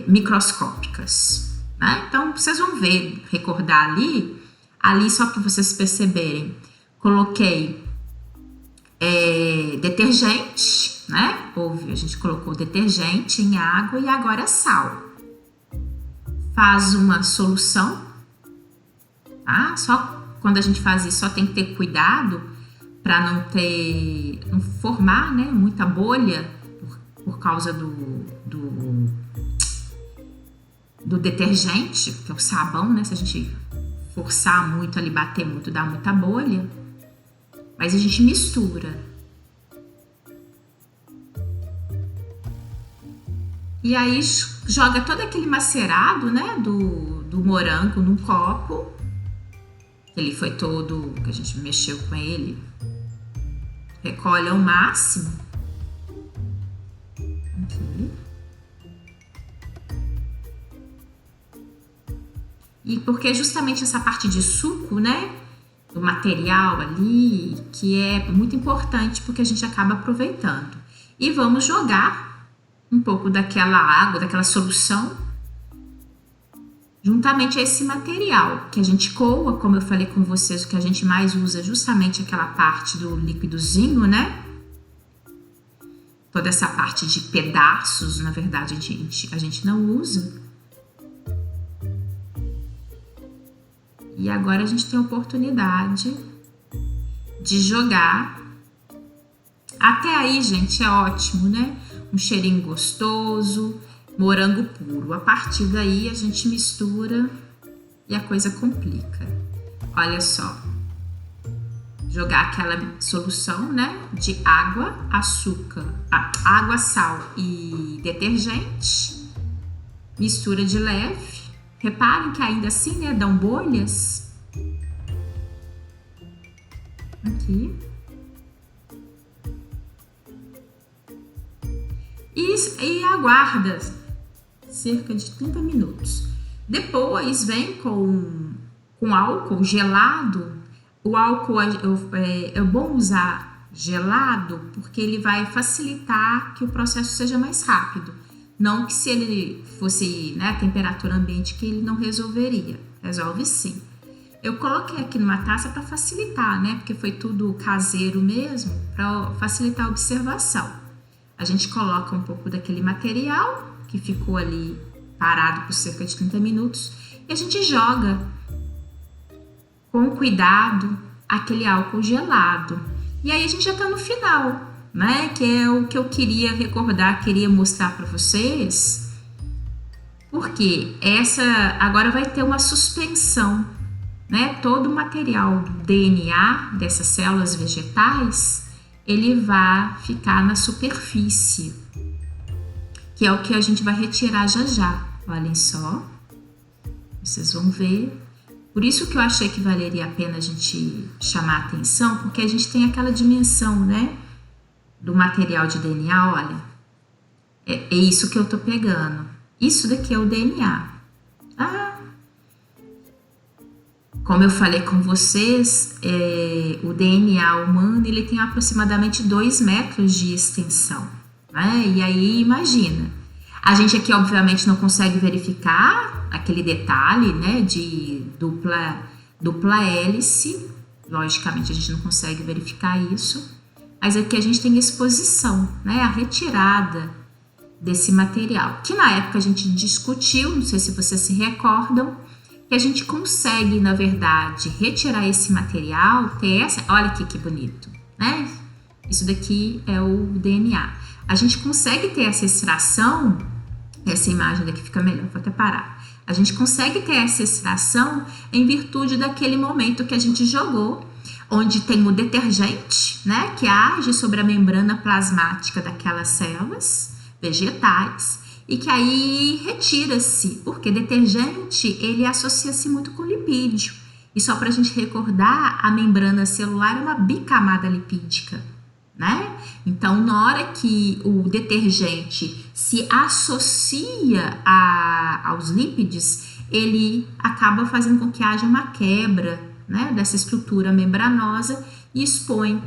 microscópicas, né? Então, vocês vão ver, recordar ali só para vocês perceberem, coloquei detergente, né? A gente colocou detergente em água e agora é sal. Faz uma solução, tá? Só quando a gente faz isso, só tem que ter cuidado para não formar, né, muita bolha por causa do detergente, que é o sabão, né? Se a gente forçar muito ali, bater muito, dá muita bolha. Mas a gente mistura. E aí joga todo aquele macerado, né, do morango num copo. Ele foi todo, que a gente mexeu com ele. Recolhe ao máximo. Aqui. E porque justamente essa parte de suco, né, do material ali, que é muito importante porque a gente acaba aproveitando. E vamos jogar um pouco daquela água, daquela solução, juntamente a esse material que a gente coa, como eu falei com vocês, o que a gente mais usa é justamente aquela parte do líquidozinho, né? Toda essa parte de pedaços, na verdade, a gente não usa. E agora a gente tem a oportunidade de jogar. Até aí, gente, é ótimo, né? Um cheirinho gostoso, morango puro. A partir daí a gente mistura e a coisa complica. Olha só. Jogar aquela solução, né? De água, açúcar, água, sal e detergente. Mistura de leve. Reparem que ainda assim, né, dão bolhas. Aqui. E aguarda cerca de 30 minutos. Depois vem com álcool gelado. O álcool é bom usar gelado porque ele vai facilitar que o processo seja mais rápido. Não que se ele fosse, né, a temperatura ambiente que ele não resolveria. Resolve sim. Eu coloquei aqui numa taça para facilitar, né? Porque foi tudo caseiro mesmo, para facilitar a observação. A gente coloca um pouco daquele material que ficou ali parado por cerca de 30 minutos e a gente joga com cuidado aquele álcool gelado. E aí a gente já está no final, né? Que é o que eu queria recordar, queria mostrar para vocês, porque agora vai ter uma suspensão, né? Todo o material do DNA dessas células vegetais, ele vai ficar na superfície, que é o que a gente vai retirar já já. Olhem só, vocês vão ver. Por isso que eu achei que valeria a pena a gente chamar a atenção, porque a gente tem aquela dimensão, né? Do material de DNA, olha, é isso que eu tô pegando. Isso daqui é o DNA. Como eu falei com vocês, o DNA humano ele tem aproximadamente 2 metros de extensão, né? E aí imagina, a gente aqui obviamente não consegue verificar aquele detalhe, né, de dupla hélice. Logicamente a gente não consegue verificar isso. Mas aqui a gente tem exposição, né? A retirada desse material. Que na época a gente discutiu, não sei se vocês se recordam, que a gente consegue, na verdade, retirar esse material, olha aqui que bonito, né? Isso daqui é o DNA. A gente consegue ter essa extração, essa imagem daqui fica melhor, vou até parar. A gente consegue ter essa extração em virtude daquele momento que a gente jogou, onde tem o detergente, né, que age sobre a membrana plasmática daquelas células vegetais e que aí retira-se, porque detergente ele associa-se muito com lipídio. E só para a gente recordar, a membrana celular é uma bicamada lipídica, né? Então, na hora que o detergente se associa aos lípides, ele acaba fazendo com que haja uma quebra, né, dessa estrutura membranosa e expõe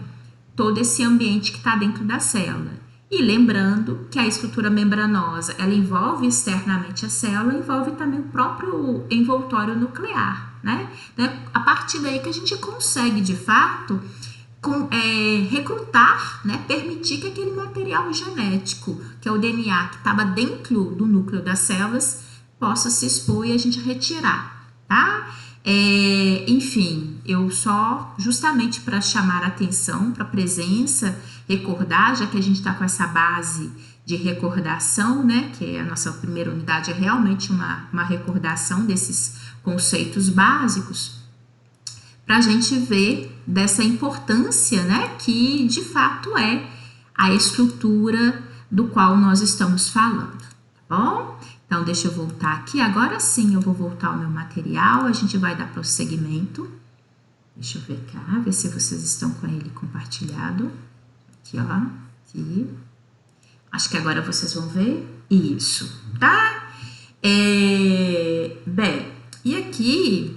todo esse ambiente que está dentro da célula. E lembrando que a estrutura membranosa, ela envolve externamente a célula, envolve também o próprio envoltório nuclear, né? Então, é a partir daí que a gente consegue, de fato, recrutar, né, permitir que aquele material genético, que é o DNA, que estava dentro do núcleo das células, possa se expor e a gente retirar, tá? Enfim, eu só, justamente para chamar a atenção para a presença, recordar, já que a gente está com essa base de recordação, né, que a nossa primeira unidade é realmente uma recordação desses conceitos básicos, para a gente ver dessa importância, né, que de fato é a estrutura do qual nós estamos falando, tá bom? Então, deixa eu voltar aqui. Agora sim, eu vou voltar ao meu material. A gente vai dar prosseguimento. Deixa eu ver cá, ver se vocês estão com ele compartilhado. Aqui, ó. Aqui. Acho que agora vocês vão ver isso, tá? Bem, e aqui,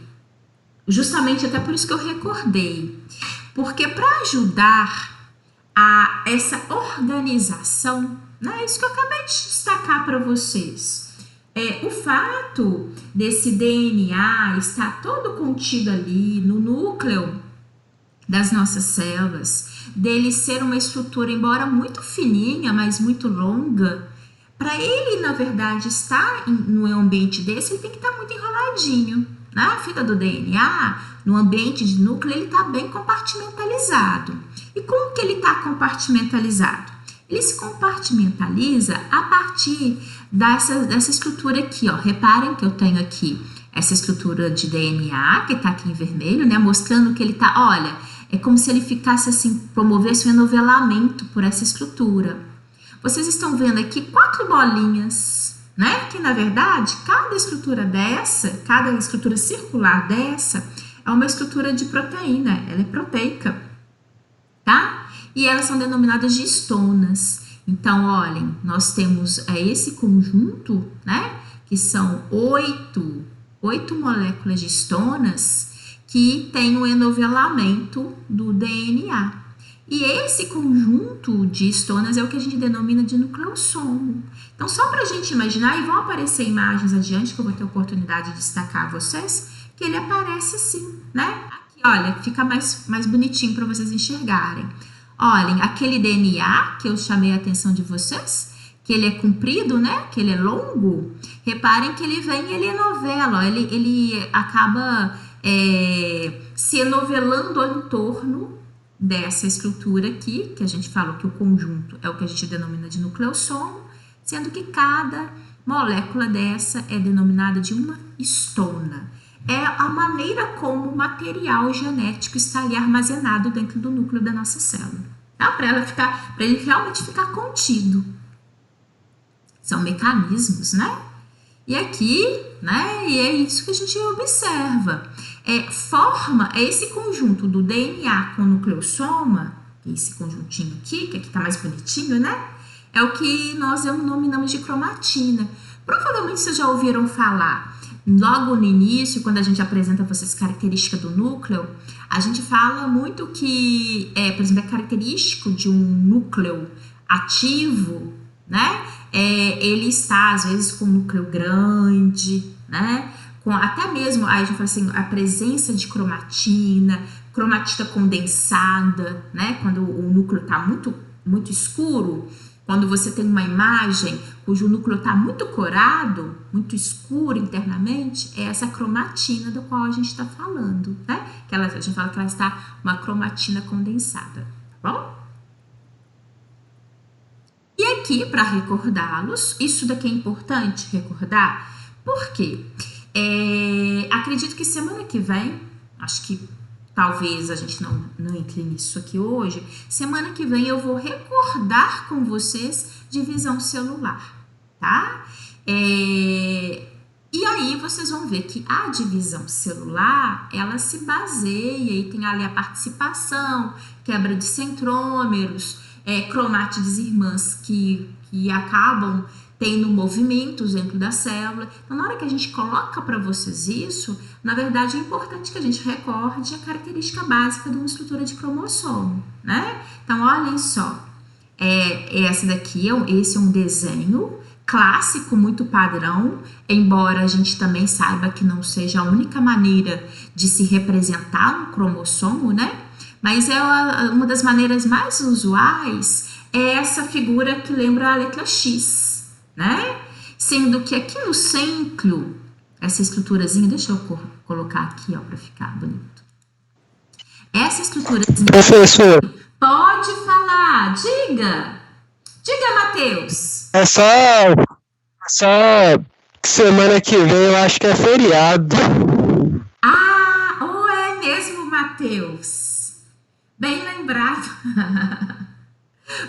justamente até por isso que eu recordei. Porque para ajudar a essa organização, né? Isso que eu acabei de destacar para vocês. O fato desse DNA estar todo contido ali no núcleo das nossas células, dele ser uma estrutura, embora muito fininha, mas muito longa, para ele, na verdade, estar no ambiente desse, ele tem que estar muito enroladinho. Na fita do DNA, no ambiente de núcleo, ele está bem compartimentalizado. E como que ele está compartimentalizado? Ele se compartimentaliza a partir dessa estrutura aqui, ó. Reparem que eu tenho aqui essa estrutura de DNA, que tá aqui em vermelho, né? Mostrando que ele tá, olha, é como se ele ficasse assim, promovesse um enovelamento por essa estrutura. Vocês estão vendo aqui 4 bolinhas, né? Que na verdade, cada estrutura circular dessa é uma estrutura de proteína, ela é proteica, tá? E elas são denominadas de histonas. Então, olhem, nós temos esse conjunto, né, que são 8 moléculas de histonas que tem o enovelamento do DNA. E esse conjunto de histonas é o que a gente denomina de nucleossomo. Então, só para a gente imaginar, e vão aparecer imagens adiante, que eu vou ter oportunidade de destacar a vocês, que ele aparece assim, né? Aqui, olha, fica mais bonitinho para vocês enxergarem. Olhem, aquele DNA que eu chamei a atenção de vocês, que ele é comprido, né? Que ele é longo. Reparem que ele vem e ele enovela, ó, ele acaba se enovelando em torno dessa estrutura aqui, que a gente falou que o conjunto é o que a gente denomina de nucleossomo, sendo que cada molécula dessa é denominada de uma histona. É a maneira como o material genético está ali armazenado dentro do núcleo da nossa célula, tá? Para ele realmente ficar contido. São mecanismos, né? E aqui, né? E é isso que a gente observa. Forma esse conjunto do DNA com o nucleossoma, esse conjuntinho aqui, que aqui tá mais bonitinho, né? É o que nós denominamos de cromatina. Provavelmente vocês já ouviram falar. Logo no início, quando a gente apresenta a vocês característica do núcleo, a gente fala muito que, por exemplo, é característico de um núcleo ativo, né? Ele está, às vezes, com um núcleo grande, né? Com até mesmo, aí a gente fala assim, a presença de cromatina condensada, né? Quando o núcleo está muito escuro, quando você tem uma imagem cujo núcleo está muito corado, muito escuro internamente, é essa cromatina do qual a gente está falando, né? A gente fala que ela está uma cromatina condensada, tá bom? E aqui, para recordá-los, isso daqui é importante recordar, por quê? Acredito que semana que vem, acho que talvez a gente não entre nisso aqui hoje, semana que vem eu vou recordar com vocês divisão celular, tá? E aí vocês vão ver que a divisão celular, ela se baseia e tem ali a participação, quebra de centrômeros, cromátides irmãs que acabam tendo movimentos dentro da célula. Então, na hora que a gente coloca para vocês isso, na verdade é importante que a gente recorde a característica básica de uma estrutura de cromossomo, né? Então, olhem só, esse é um desenho clássico, muito padrão, embora a gente também saiba que não seja a única maneira de se representar um cromossomo, né? Mas uma das maneiras mais usuais é essa figura que lembra a letra X, né? Sendo que aqui no centro, essa estruturazinha, deixa eu colocar aqui, ó, para ficar bonito. Essa estruturazinha... Professor. Pode falar, diga, Matheus. É só semana que vem eu acho que é feriado. Ou é mesmo, Matheus? Bem lembrado.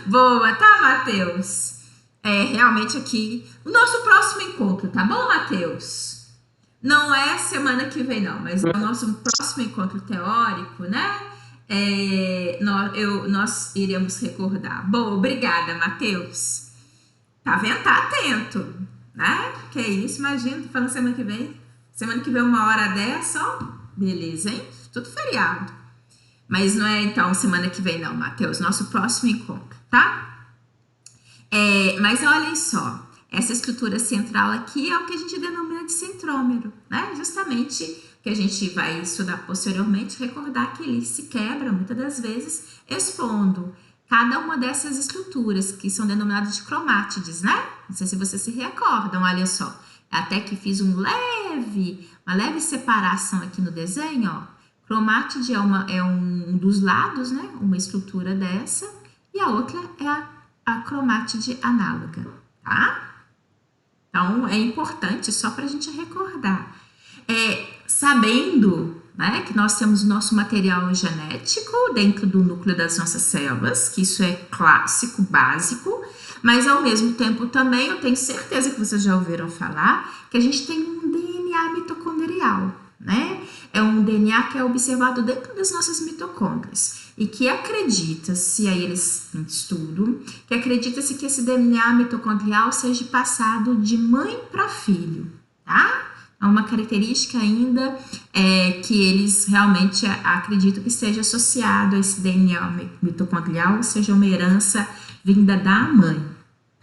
Boa, tá, Matheus? Realmente aqui, o nosso próximo encontro, tá bom, Matheus? Não é semana que vem, não, mas é o nosso próximo encontro teórico, né? Nós iremos recordar. Boa, obrigada, Matheus. Tá vendo? Tá atento, né? Que é isso, imagina, tô falando semana que vem. Semana que vem, 1h10, ó. Beleza, hein? Tudo feriado. Mas não é, então, semana que vem, não, Matheus. Nosso próximo encontro, tá? Mas olhem só. Essa estrutura central aqui é o que a gente denomina de centrômero, né? Justamente que a gente vai estudar posteriormente, recordar que ele se quebra, muitas das vezes, expondo cada uma dessas estruturas, que são denominadas de cromátides, né? Não sei se vocês se recordam, olha só. Até que fiz uma leve separação aqui no desenho, ó. Cromátide é um dos lados, né? Uma estrutura dessa. E a outra é a cromátide análoga, tá? Então, é importante só para a gente recordar. Sabendo, né, que nós temos o nosso material genético dentro do núcleo das nossas células, que isso é clássico, básico, mas ao mesmo tempo também eu tenho certeza que vocês já ouviram falar que a gente tem um DNA mitocondrial, né? É um DNA que é observado dentro das nossas mitocôndrias e que acredita-se, aí eles têm estudo, que acredita-se que esse DNA mitocondrial seja passado de mãe para filho, tá? É uma característica ainda que eles realmente acreditam que seja associado a esse DNA mitocondrial, ou seja, uma herança vinda da mãe,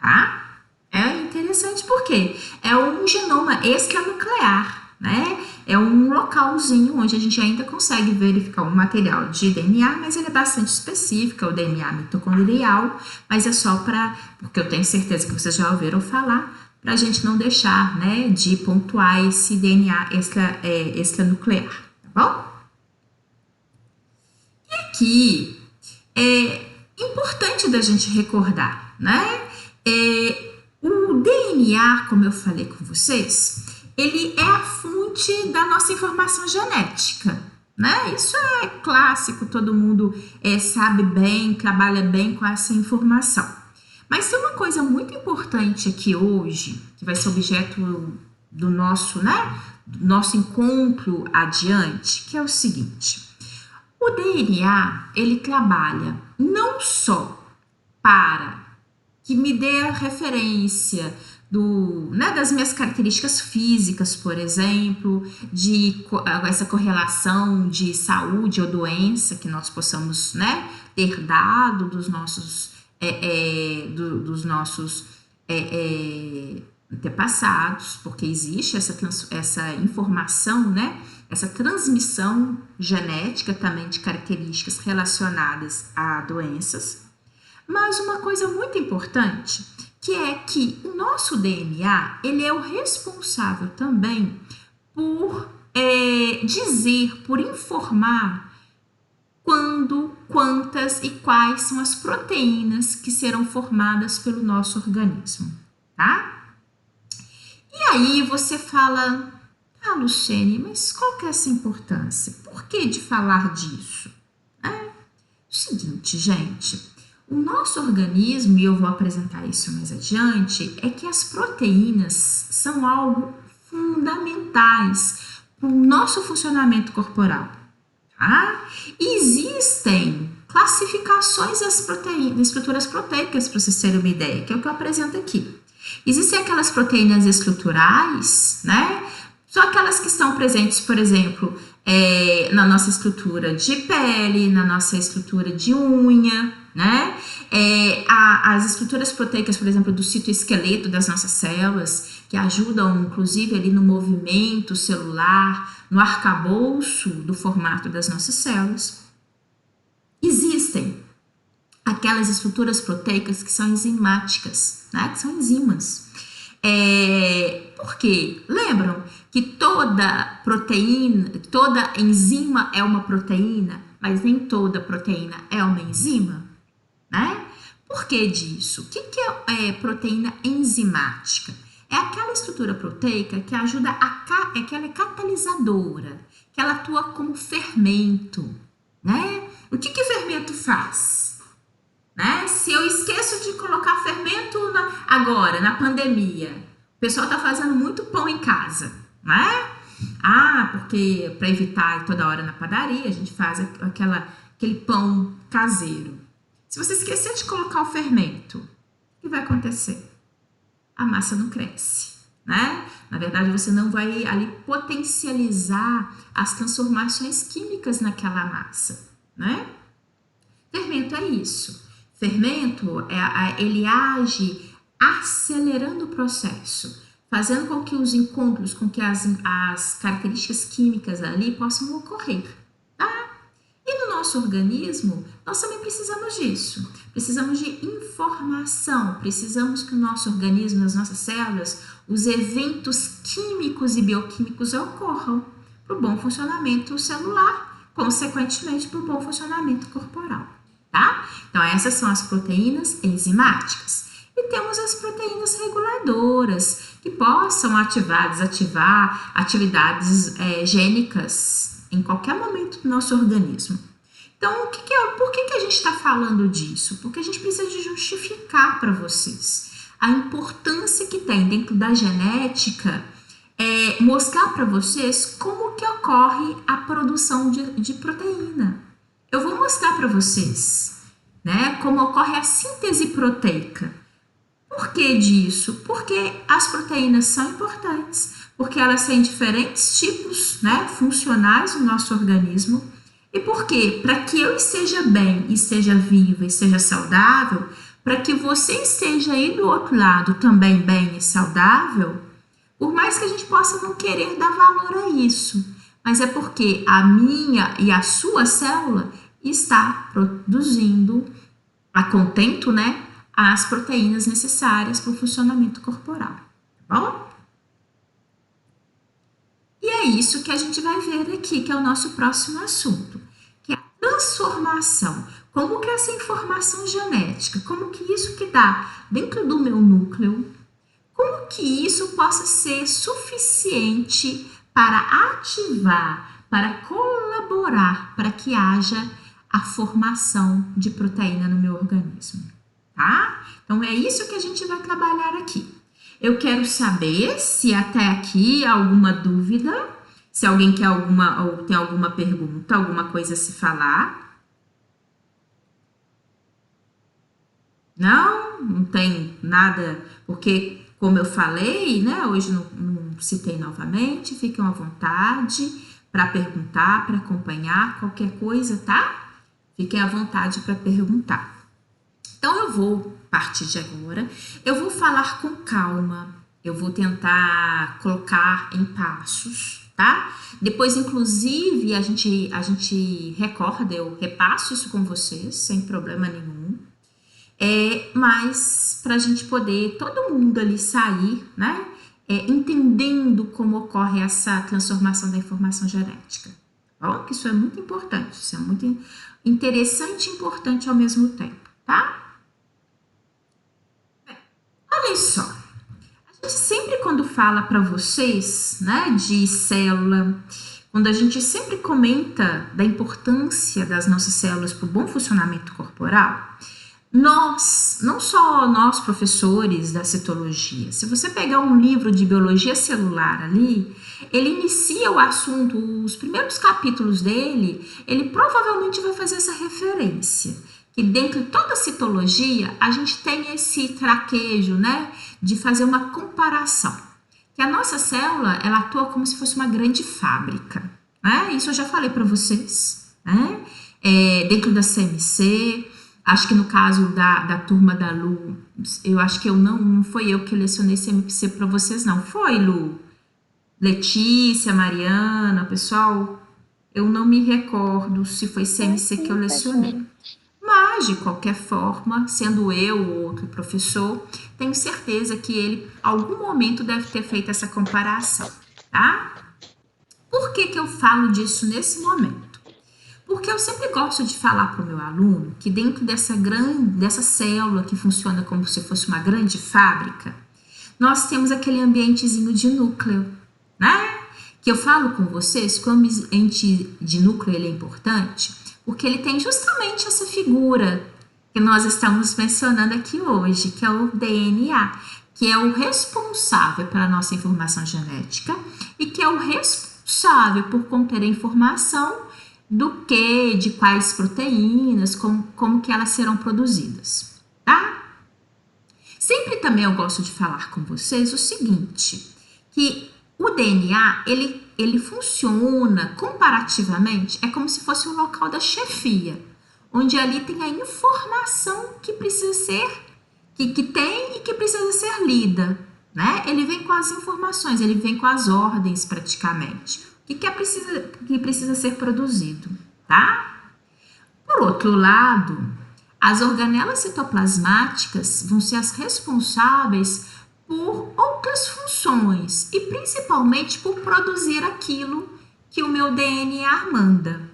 tá? É interessante porque é um genoma extranuclear, né? É um localzinho onde a gente ainda consegue verificar um material de DNA, mas ele é bastante específico, é o DNA mitocondrial, mas é só porque eu tenho certeza que vocês já ouviram falar, para a gente não deixar, né, de pontuar esse DNA extranuclear, tá bom? E aqui é importante da gente recordar, né? O DNA, como eu falei com vocês, ele é a fonte da nossa informação genética, né? Isso é clássico, todo mundo sabe bem, trabalha bem com essa informação. Mas tem uma coisa muito importante aqui hoje, que vai ser objeto do nosso encontro adiante, que é o seguinte. O DNA, ele trabalha não só para que me dê a referência das minhas características físicas, por exemplo, de essa correlação de saúde ou doença que nós possamos, né, ter dado dos nossos antepassados, porque existe essa informação, né? Essa transmissão genética também de características relacionadas a doenças. Mas uma coisa muito importante, que é que o nosso DNA, ele é o responsável também por por informar quando, quantas e quais são as proteínas que serão formadas pelo nosso organismo, tá? E aí você fala, Luciene, mas qual que é essa importância? Por que de falar disso? O seguinte, gente, o nosso organismo, e eu vou apresentar isso mais adiante, é que as proteínas são algo fundamentais para o nosso funcionamento corporal. Tá? E existem classificações das estruturas proteicas, para vocês terem uma ideia, que é o que eu apresento aqui. Existem aquelas proteínas estruturais, né? São aquelas que estão presentes, por exemplo, na nossa estrutura de pele, na nossa estrutura de unha, né? As estruturas proteicas, por exemplo, do citoesqueleto das nossas células, que ajudam, inclusive, ali no movimento celular, no arcabouço do formato das nossas células. Existem aquelas estruturas proteicas que são enzimáticas, né? Que são enzimas. Por quê? Lembram que toda proteína, toda enzima é uma proteína, mas nem toda proteína é uma enzima, né? Por que disso? O que é proteína enzimática? É aquela estrutura proteica que ajuda que ela é catalisadora, que ela atua como fermento, né? O que fermento faz? Né? Se eu esqueço de colocar fermento agora, na pandemia, o pessoal está fazendo muito pão em casa, né? Porque para evitar ir toda hora na padaria, a gente faz aquele pão caseiro. Se você esquecer de colocar o fermento, o que vai acontecer? A massa não cresce, né? Na verdade, você não vai ali potencializar as transformações químicas naquela massa, né? Fermento é isso. Fermento, ele age acelerando o processo, fazendo com que os encontros, com que as características químicas ali possam ocorrer, tá? E no nosso organismo, nós também precisamos disso. Precisamos de informação, precisamos que o nosso organismo, as nossas células, os eventos químicos e bioquímicos ocorram para o bom funcionamento celular, consequentemente para o bom funcionamento corporal, tá? Então, essas são as proteínas enzimáticas. E temos as proteínas reguladoras, que possam desativar atividades gênicas em qualquer momento do nosso organismo. Então, por que a gente está falando disso? Porque a gente precisa de justificar para vocês a importância que tem dentro da genética, mostrar para vocês como que ocorre a produção de proteína. Eu vou mostrar para vocês, né, como ocorre a síntese proteica. Por que disso? Porque as proteínas são importantes, porque elas têm diferentes tipos, né, funcionais no nosso organismo. E por quê? Para que eu esteja bem, esteja viva, esteja saudável, para que você esteja aí do outro lado também bem e saudável, por mais que a gente possa não querer dar valor a isso, mas é porque a minha e a sua célula está produzindo a contento, né, as proteínas necessárias para o funcionamento corporal, tá bom? E é isso que a gente vai ver aqui, que é o nosso próximo assunto, que é a transformação. Como que essa informação genética, como que isso que dá dentro do meu núcleo, como que isso possa ser suficiente para ativar, para colaborar, para que haja a formação de proteína no meu organismo, tá? Então, é isso que a gente vai trabalhar aqui. Eu quero saber se até aqui há alguma dúvida, se alguém quer ou tem alguma pergunta, alguma coisa a se falar. Não tem nada, porque, como eu falei, né, hoje não citei novamente, fiquem à vontade para perguntar, para acompanhar, qualquer coisa, tá? Fiquem à vontade para perguntar. Então, eu vou, a partir de agora, eu vou falar com calma, eu vou tentar colocar em passos, tá? Depois, inclusive, a gente recorda, eu repasso isso com vocês, sem problema nenhum. Mas para a gente poder, todo mundo ali sair, né? Entendendo como ocorre essa transformação da informação genética. Bom, que isso é muito importante, isso é muito interessante e importante ao mesmo tempo, tá? Olha só, a gente sempre quando fala para vocês, né, de célula, quando a gente sempre comenta da importância das nossas células para o bom funcionamento corporal, Nós, não só nós professores da citologia, se você pegar um livro de biologia celular ali, ele inicia o assunto, os primeiros capítulos dele, ele provavelmente vai fazer essa referência, que dentro de toda a citologia, a gente tem esse traquejo, né, de fazer uma comparação, que a nossa célula, ela atua como se fosse uma grande fábrica, né, isso eu já falei para vocês, né, dentro da CMC. Acho que no caso da turma da Lu, eu acho que não foi eu que lecionei CMC para vocês, não. Foi, Lu? Letícia, Mariana, pessoal, eu não me recordo se foi CMC que eu lecionei. Mas, de qualquer forma, sendo eu ou outro professor, tenho certeza que ele, em algum momento, deve ter feito essa comparação, tá? Por que eu falo disso nesse momento? Porque eu sempre gosto de falar para o meu aluno que dentro dessa célula que funciona como se fosse uma grande fábrica, nós temos aquele ambientezinho de núcleo, né? Que eu falo com vocês que o ambiente de núcleo ele é importante porque ele tem justamente essa figura que nós estamos mencionando aqui hoje, que é o DNA, que é o responsável pela nossa informação genética e que é o responsável por conter a informação do que, de quais proteínas, como que elas serão produzidas, tá? Sempre também eu gosto de falar com vocês o seguinte, que o DNA, ele funciona comparativamente, é como se fosse um local da chefia, onde ali tem a informação que precisa ser, que tem e que precisa ser lida, né? Ele vem com as informações, ele vem com as ordens praticamente. O que precisa ser produzido, tá? Por outro lado, as organelas citoplasmáticas vão ser as responsáveis por outras funções e principalmente por produzir aquilo que o meu DNA manda,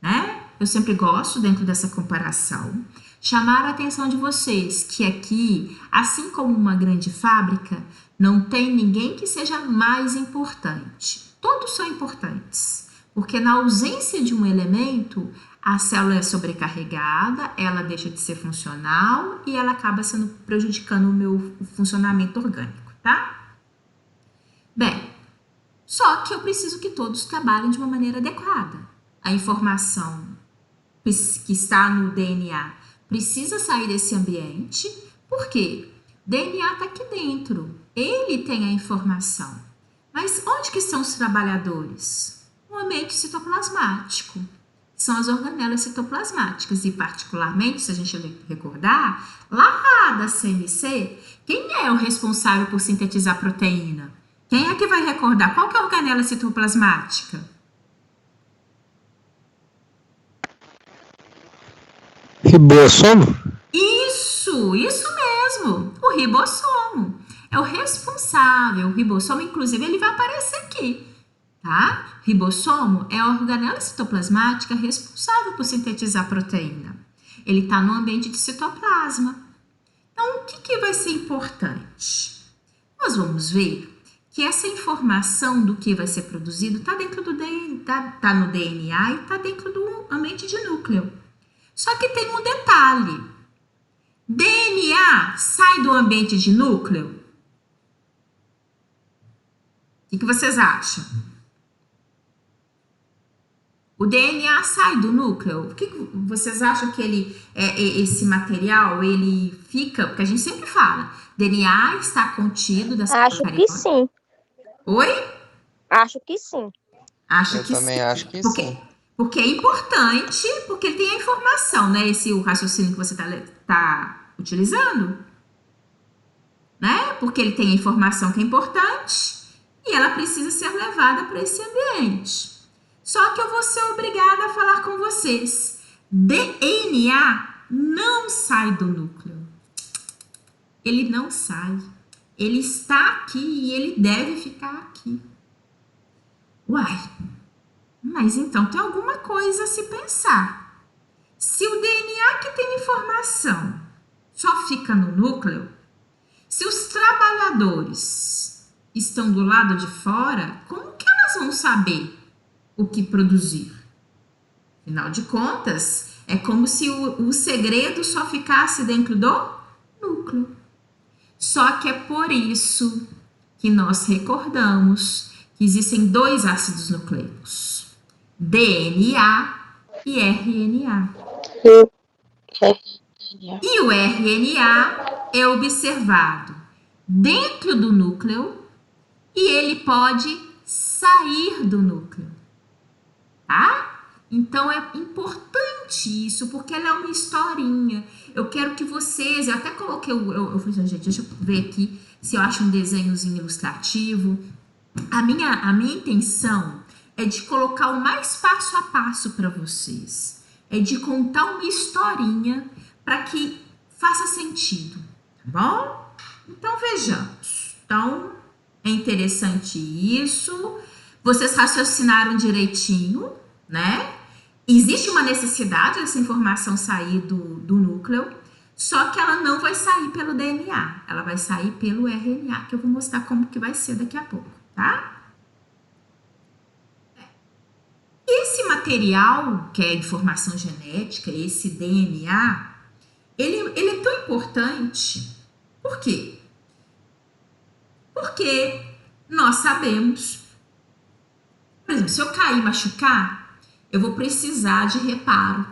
né? Eu sempre gosto, dentro dessa comparação, chamar a atenção de vocês que aqui, assim como uma grande fábrica, não tem ninguém que seja mais importante. Todos são importantes, porque na ausência de um elemento, a célula é sobrecarregada, ela deixa de ser funcional e ela acaba prejudicando o meu funcionamento orgânico, tá? Bem, só que eu preciso que todos trabalhem de uma maneira adequada. A informação que está no DNA precisa sair desse ambiente, porque DNA está aqui dentro, ele tem a informação. Mas onde que estão os trabalhadores? No ambiente citoplasmático. São as organelas citoplasmáticas e particularmente, se a gente recordar, lá da CMC, quem é o responsável por sintetizar proteína? Quem é que vai recordar? Qual que é a organela citoplasmática? Ribossomo? Isso mesmo, o ribossomo. É o responsável, o ribossomo, inclusive, ele vai aparecer aqui, tá? Ribossomo é a organela citoplasmática responsável por sintetizar proteína. Ele está no ambiente de citoplasma. Então, o que vai ser importante? Nós vamos ver que essa informação do que vai ser produzido está dentro do DNA, tá no DNA e está dentro do ambiente de núcleo. Só que tem um detalhe. DNA sai do ambiente de núcleo? O que vocês acham? O DNA sai do núcleo? O que vocês acham que esse material, ele fica... Porque a gente sempre fala, DNA está contido das Acho que sim. Oi? Acho que sim. Eu também acho que sim. Porque é importante, porque ele tem a informação, né? O raciocínio que você tá utilizando, né? Porque ele tem a informação que é importante e ela precisa ser levada para esse ambiente. Só que eu vou ser obrigada a falar com vocês. DNA não sai do núcleo. Ele não sai. Ele está aqui e ele deve ficar aqui. Uai, mas então tem alguma coisa a se pensar. Se o DNA que tem informação só fica no núcleo, se os trabalhadores estão do lado de fora, como que elas vão saber o que produzir? Afinal de contas, É como se o segredo só ficasse dentro do núcleo. Só que é por isso que nós recordamos que existem 2 ácidos nucleicos, DNA e RNA. E o RNA é observado dentro do núcleo e ele pode sair do núcleo, tá? Então é importante isso, porque ela é uma historinha. Eu quero que vocês, eu até coloquei, eu falei, gente, deixa eu ver aqui se eu acho um desenhozinho ilustrativo. A minha intenção é de colocar o mais passo a passo para vocês. É de contar uma historinha para que faça sentido, tá bom? Então vejamos. Então é interessante isso. Vocês raciocinaram direitinho, né? Existe uma necessidade dessa informação sair do núcleo, só que ela não vai sair pelo DNA, ela vai sair pelo RNA, que eu vou mostrar como que vai ser daqui a pouco, tá? Esse material, que é a informação genética, esse DNA, ele é tão importante. Por quê? Porque nós sabemos, por exemplo, se eu cair e machucar, eu vou precisar de reparo,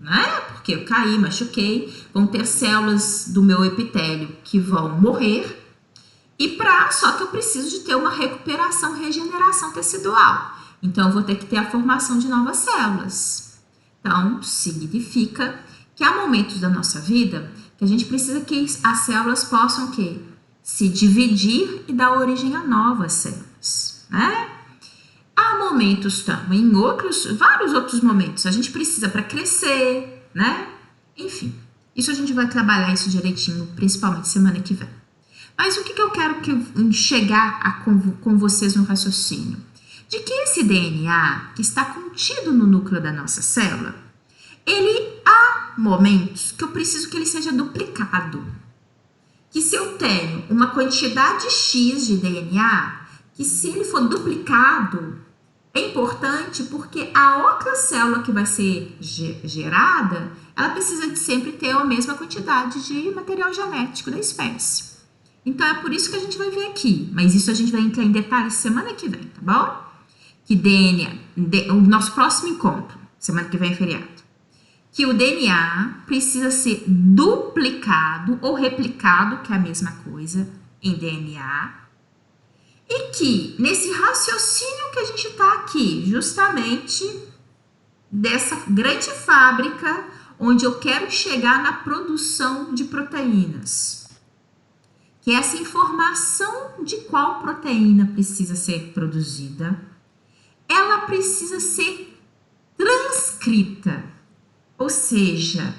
né? Porque eu caí, machuquei, vão ter células do meu epitélio que vão morrer, só que eu preciso de ter uma recuperação, regeneração tecidual. Então, eu vou ter que ter a formação de novas células. Então, significa que há momentos da nossa vida que a gente precisa que as células possam se dividir e dar origem a novas células, né? Há momentos também, em vários outros momentos, a gente precisa para crescer, né? Enfim, isso a gente vai trabalhar isso direitinho, principalmente semana que vem. Mas o que eu quero chegar com vocês no raciocínio? De que esse DNA que está contido no núcleo da nossa célula, há momentos que eu preciso que ele seja duplicado. Que se eu tenho uma quantidade X de DNA, que se ele for duplicado, é importante porque a outra célula que vai ser gerada, ela precisa de sempre ter a mesma quantidade de material genético da espécie. Então, é por isso que a gente vai ver aqui. Mas isso a gente vai entrar em detalhes semana que vem, tá bom? Que o nosso próximo encontro, semana que vem é feriado, que o DNA precisa ser duplicado ou replicado, que é a mesma coisa, em DNA, e que nesse raciocínio que a gente está aqui, justamente dessa grande fábrica onde eu quero chegar na produção de proteínas, que essa informação de qual proteína precisa ser produzida, ela precisa ser transcrita, ou seja,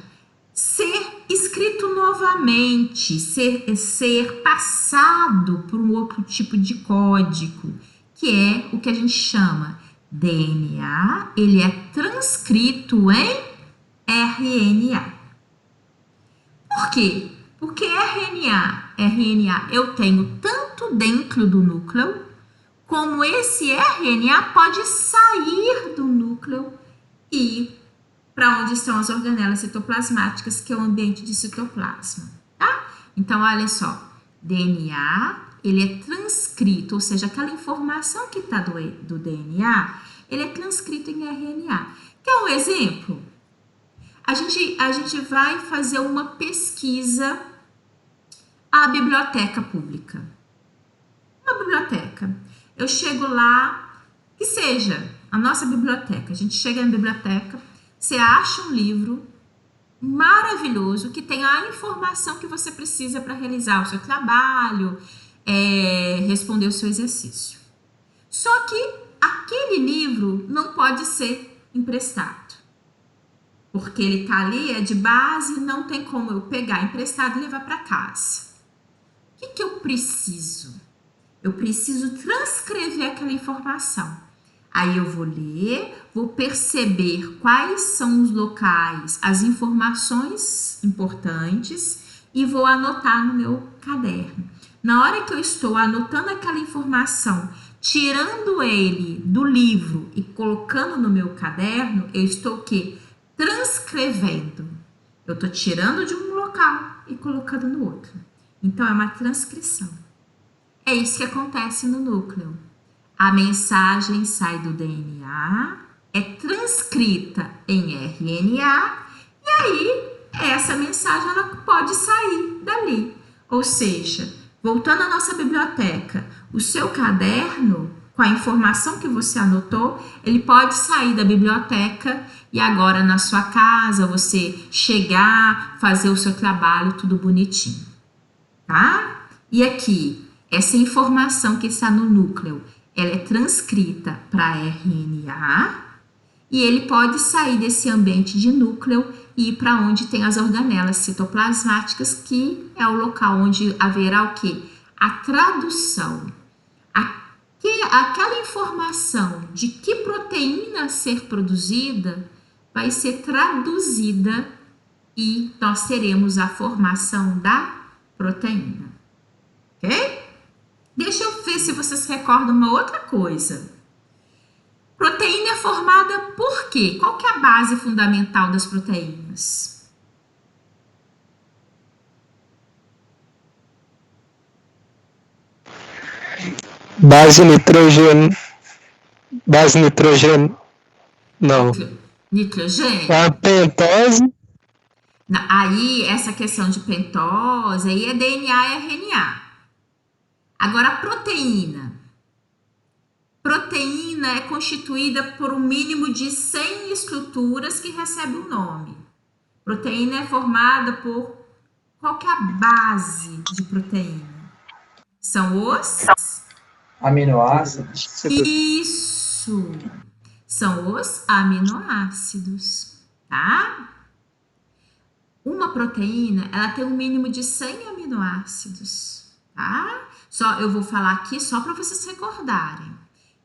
ser escrito novamente, ser passado por um outro tipo de código, que é o que a gente chama DNA, ele é transcrito em RNA. Por quê? Porque RNA eu tenho tanto dentro do núcleo, como esse RNA pode sair do núcleo e para onde estão as organelas citoplasmáticas, que é o ambiente de citoplasma, tá? Então, olha só, DNA, ele é transcrito, ou seja, aquela informação que está do DNA, ele é transcrito em RNA. Quer um exemplo? A gente vai fazer uma pesquisa à biblioteca pública. Uma biblioteca. Eu chego lá, que seja a nossa biblioteca, a gente chega na biblioteca, você acha um livro maravilhoso que tem a informação que você precisa para realizar o seu trabalho, responder o seu exercício. Só que aquele livro não pode ser emprestado, porque ele está ali, é de base, não tem como eu pegar emprestado e levar para casa. O que eu preciso? Eu preciso transcrever aquela informação. Aí eu vou ler, vou perceber quais são os locais, as informações importantes e vou anotar no meu caderno. Na hora que eu estou anotando aquela informação, tirando ele do livro e colocando no meu caderno, eu estou transcrevendo. Eu estou tirando de um local e colocando no outro. Então, é uma transcrição. É isso que acontece no núcleo. A mensagem sai do DNA, é transcrita em RNA, e aí essa mensagem ela pode sair dali. Ou seja, voltando à nossa biblioteca, o seu caderno, com a informação que você anotou, ele pode sair da biblioteca e agora na sua casa você chegar, fazer o seu trabalho tudo bonitinho, tá? E aqui, essa informação que está no núcleo, ela é transcrita para RNA e ele pode sair desse ambiente de núcleo e ir para onde tem as organelas citoplasmáticas, que é o local onde haverá o quê? A tradução. Aquela informação de que proteína ser produzida vai ser traduzida e nós teremos a formação da proteína. Ok? Deixa eu ver se vocês recordam uma outra coisa. Proteína é formada por quê? Qual que é a base fundamental das proteínas? Base nitrogênio. Não. Nitrogênio? A pentose. Aí, essa questão de pentose, aí é DNA e RNA. Agora, a proteína. Proteína é constituída por um mínimo de 100 estruturas que recebem um nome. Proteína é formada por... Qual que é a base de proteína? São os... Aminoácidos. Isso! São os aminoácidos, tá? Uma proteína, ela tem um mínimo de 100 aminoácidos, tá? Eu vou falar aqui só para vocês recordarem.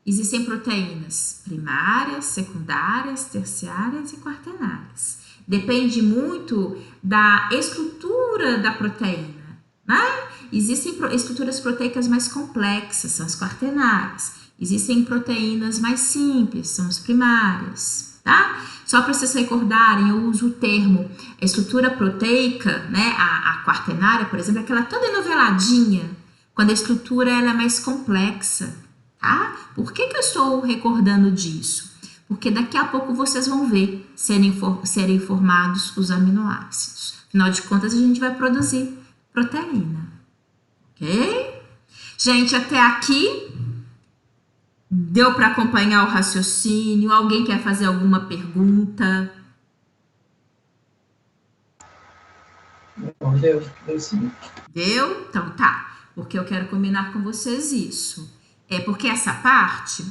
Existem proteínas primárias, secundárias, terciárias e quaternárias. Depende muito da estrutura da proteína, né? Existem estruturas proteicas mais complexas, são as quaternárias. Existem proteínas mais simples, são as primárias, tá? Só para vocês recordarem, eu uso o termo estrutura proteica, né? A quaternária, por exemplo, é aquela toda enoveladinha, quando a estrutura ela é mais complexa, tá? Por que eu estou recordando disso? Porque daqui a pouco vocês vão ver serem formados os aminoácidos. Afinal de contas, a gente vai produzir proteína, ok? Gente, até aqui, deu para acompanhar o raciocínio? Alguém quer fazer alguma pergunta? Deu sim. Deu? Então tá, porque eu quero combinar com vocês isso. É porque essa parte,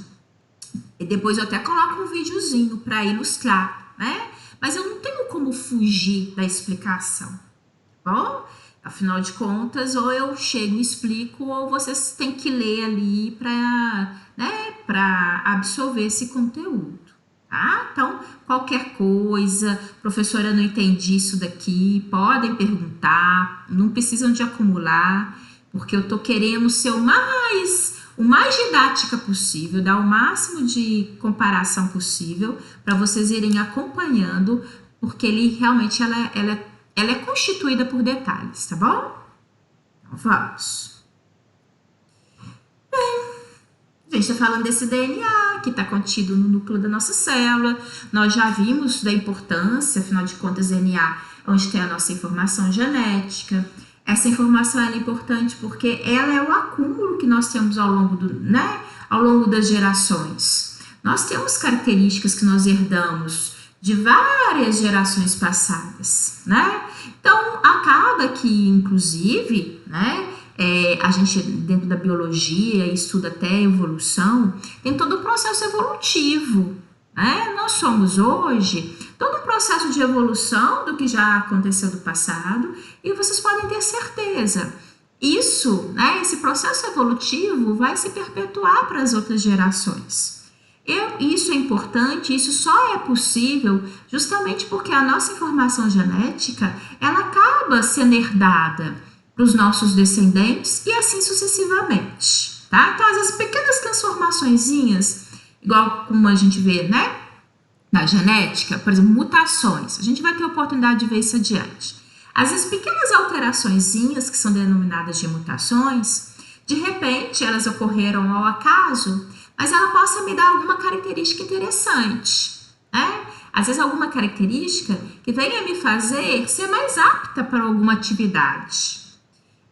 depois eu até coloco um videozinho para ilustrar, né? Mas eu não tenho como fugir da explicação, tá bom? Afinal de contas, ou eu chego e explico, ou vocês têm que ler ali para, né, para absorver esse conteúdo, tá? Então, qualquer coisa, professora, não entendi isso daqui, podem perguntar, não precisam de acumular, porque eu tô querendo ser o mais didática possível, dar o máximo de comparação possível para vocês irem acompanhando, porque ele realmente ela é constituída por detalhes, tá bom? Então, vamos. Bem, a gente está falando desse DNA que está contido no núcleo da nossa célula. Nós já vimos da importância, afinal de contas, DNA, onde tem a nossa informação genética. Essa informação é importante porque ela é o acúmulo que nós temos ao longo das gerações. Nós temos características que nós herdamos de várias gerações passadas, né? Então, acaba que, inclusive, né, a gente, dentro da biologia, estuda até a evolução, tem todo o processo evolutivo, né? Nós somos hoje todo um processo de evolução do que já aconteceu do passado e vocês podem ter certeza. Isso, né, esse processo evolutivo vai se perpetuar para as outras gerações. Isso é importante, isso só é possível justamente porque a nossa informação genética, ela acaba sendo herdada para os nossos descendentes e assim sucessivamente, tá? Então, às vezes, pequenas transformaçõezinhas, igual como a gente vê, né, na genética, por exemplo, mutações. A gente vai ter a oportunidade de ver isso adiante. Às vezes, pequenas alteraçõezinhas, que são denominadas de mutações, de repente, elas ocorreram ao acaso, mas ela possa me dar alguma característica interessante, né? Às vezes, alguma característica que venha me fazer ser mais apta para alguma atividade.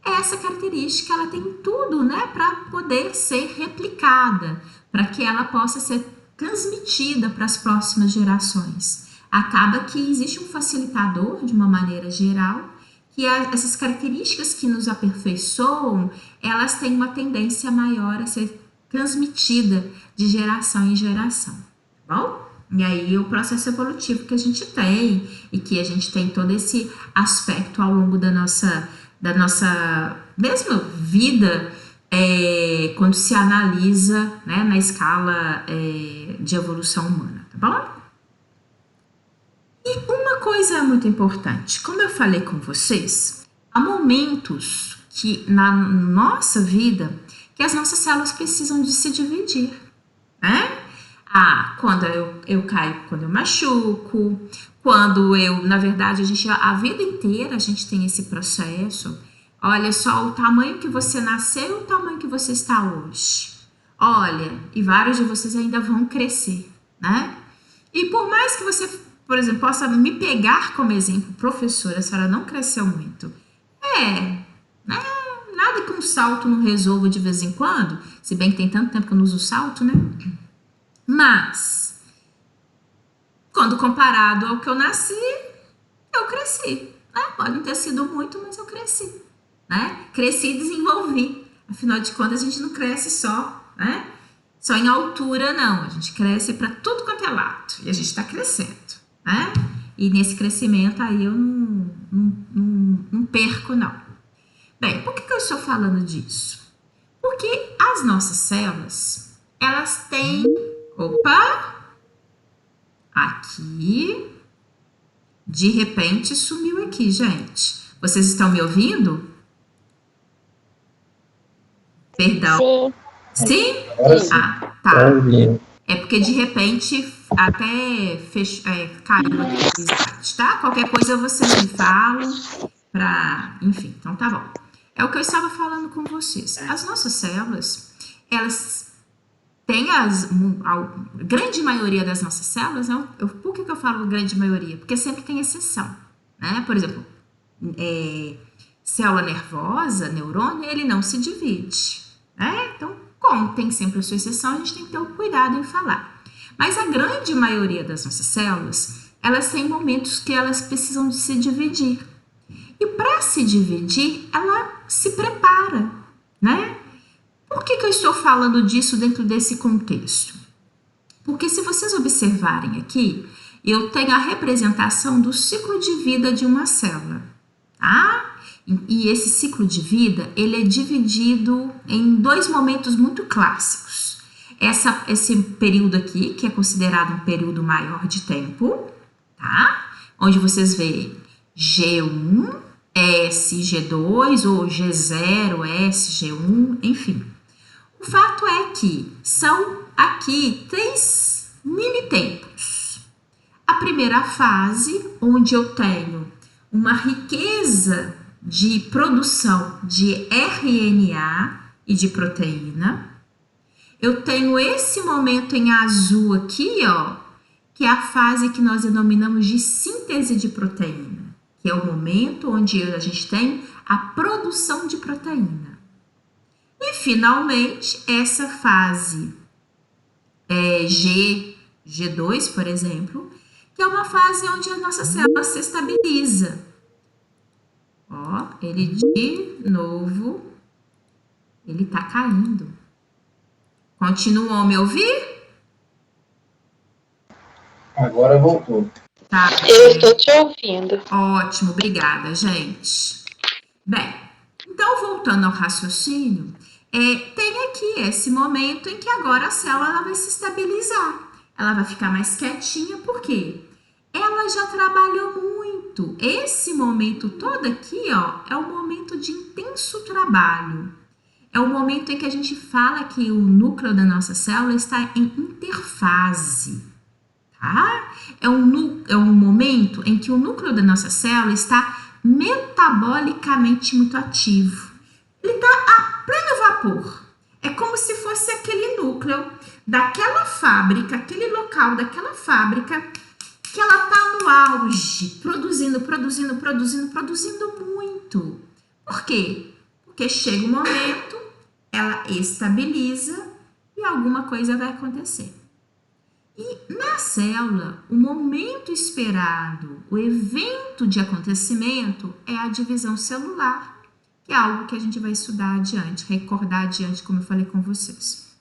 Essa característica, ela tem tudo, né, para poder ser replicada, para que ela possa ser transmitida para as próximas gerações. Acaba que existe um facilitador, de uma maneira geral, que essas características que nos aperfeiçoam, elas têm uma tendência maior a ser transmitida de geração em geração, tá bom? E aí o processo evolutivo que a gente tem, e que a gente tem todo esse aspecto ao longo da nossa mesma vida, quando se analisa, né, na escala de evolução humana, tá bom? E uma coisa muito importante, como eu falei com vocês, há momentos que na nossa vida que as nossas células precisam de se dividir, né? Quando eu caio, quando eu machuco, quando na verdade, a vida inteira a gente tem esse processo. Olha só o tamanho que você nasceu e o tamanho que você está hoje. Olha, e vários de vocês ainda vão crescer, né? E por mais que você, por exemplo, possa me pegar como exemplo, professora, a senhora não cresceu muito. Né? Nada que um salto não resolva de vez em quando, se bem que tem tanto tempo que eu não uso salto, né? Mas, quando comparado ao que eu nasci, eu cresci, né? Pode não ter sido muito, mas eu cresci, né? Cresci e desenvolvi. Afinal de contas, a gente não cresce só, né? Só em altura, não. A gente cresce para tudo quanto é lado. E a gente está crescendo, né? E nesse crescimento aí eu não perco, não. Bem, por que eu estou falando disso? Porque as nossas células, elas têm... Opa! Aqui. De repente sumiu aqui, gente. Vocês estão me ouvindo? Perdão. Sim? Tá. É porque de repente até caiu aqui, tá? Qualquer coisa vocês me falam enfim, então tá bom. É o que eu estava falando com vocês. As nossas células, elas têm a grande maioria das nossas células, né? Por que eu falo grande maioria? Porque sempre tem exceção, né? Por exemplo, célula nervosa, neurônio, ele não se divide, né? Então, como tem sempre a sua exceção, a gente tem que ter o cuidado em falar. Mas a grande maioria das nossas células, elas têm momentos que elas precisam de se dividir. E para se dividir, ela se prepara, né? Por que eu estou falando disso dentro desse contexto? Porque se vocês observarem aqui, eu tenho a representação do ciclo de vida de uma célula, tá? E esse ciclo de vida, ele é dividido em dois momentos muito clássicos. Esse período aqui, que é considerado um período maior de tempo, tá? Onde vocês veem G1, S, G2, ou G0, S, G1, enfim. O fato é que são aqui 3 mini tempos. A primeira fase, onde eu tenho uma riqueza de produção de RNA e de proteína. Eu tenho esse momento em azul aqui, ó, que é a fase que nós denominamos de síntese de proteína, que é o momento onde a gente tem a produção de proteína. E, finalmente, essa fase G2, por exemplo, que é uma fase onde a nossa célula se estabiliza. Ó, ele de novo, ele tá caindo. Continuam a me ouvir? Agora voltou. Tá. Eu estou te ouvindo. Ótimo, obrigada, gente. Bem, então voltando ao raciocínio, tem aqui esse momento em que agora a célula ela vai se estabilizar. Ela vai ficar mais quietinha, por quê? Ela já trabalhou muito. Esse momento todo aqui, ó, é um momento de intenso trabalho. É o momento em que a gente fala que o núcleo da nossa célula está em interfase, tá? É um momento em que o núcleo da nossa célula está metabolicamente muito ativo. Ele está a pleno vapor. É como se fosse aquele núcleo daquela fábrica, aquele local daquela fábrica que ela está no auge, produzindo muito. Por quê? Porque chega um momento, ela estabiliza e alguma coisa vai acontecer. E na célula, o momento esperado, o evento de acontecimento é a divisão celular, que é algo que a gente vai estudar adiante, recordar adiante, como eu falei com vocês.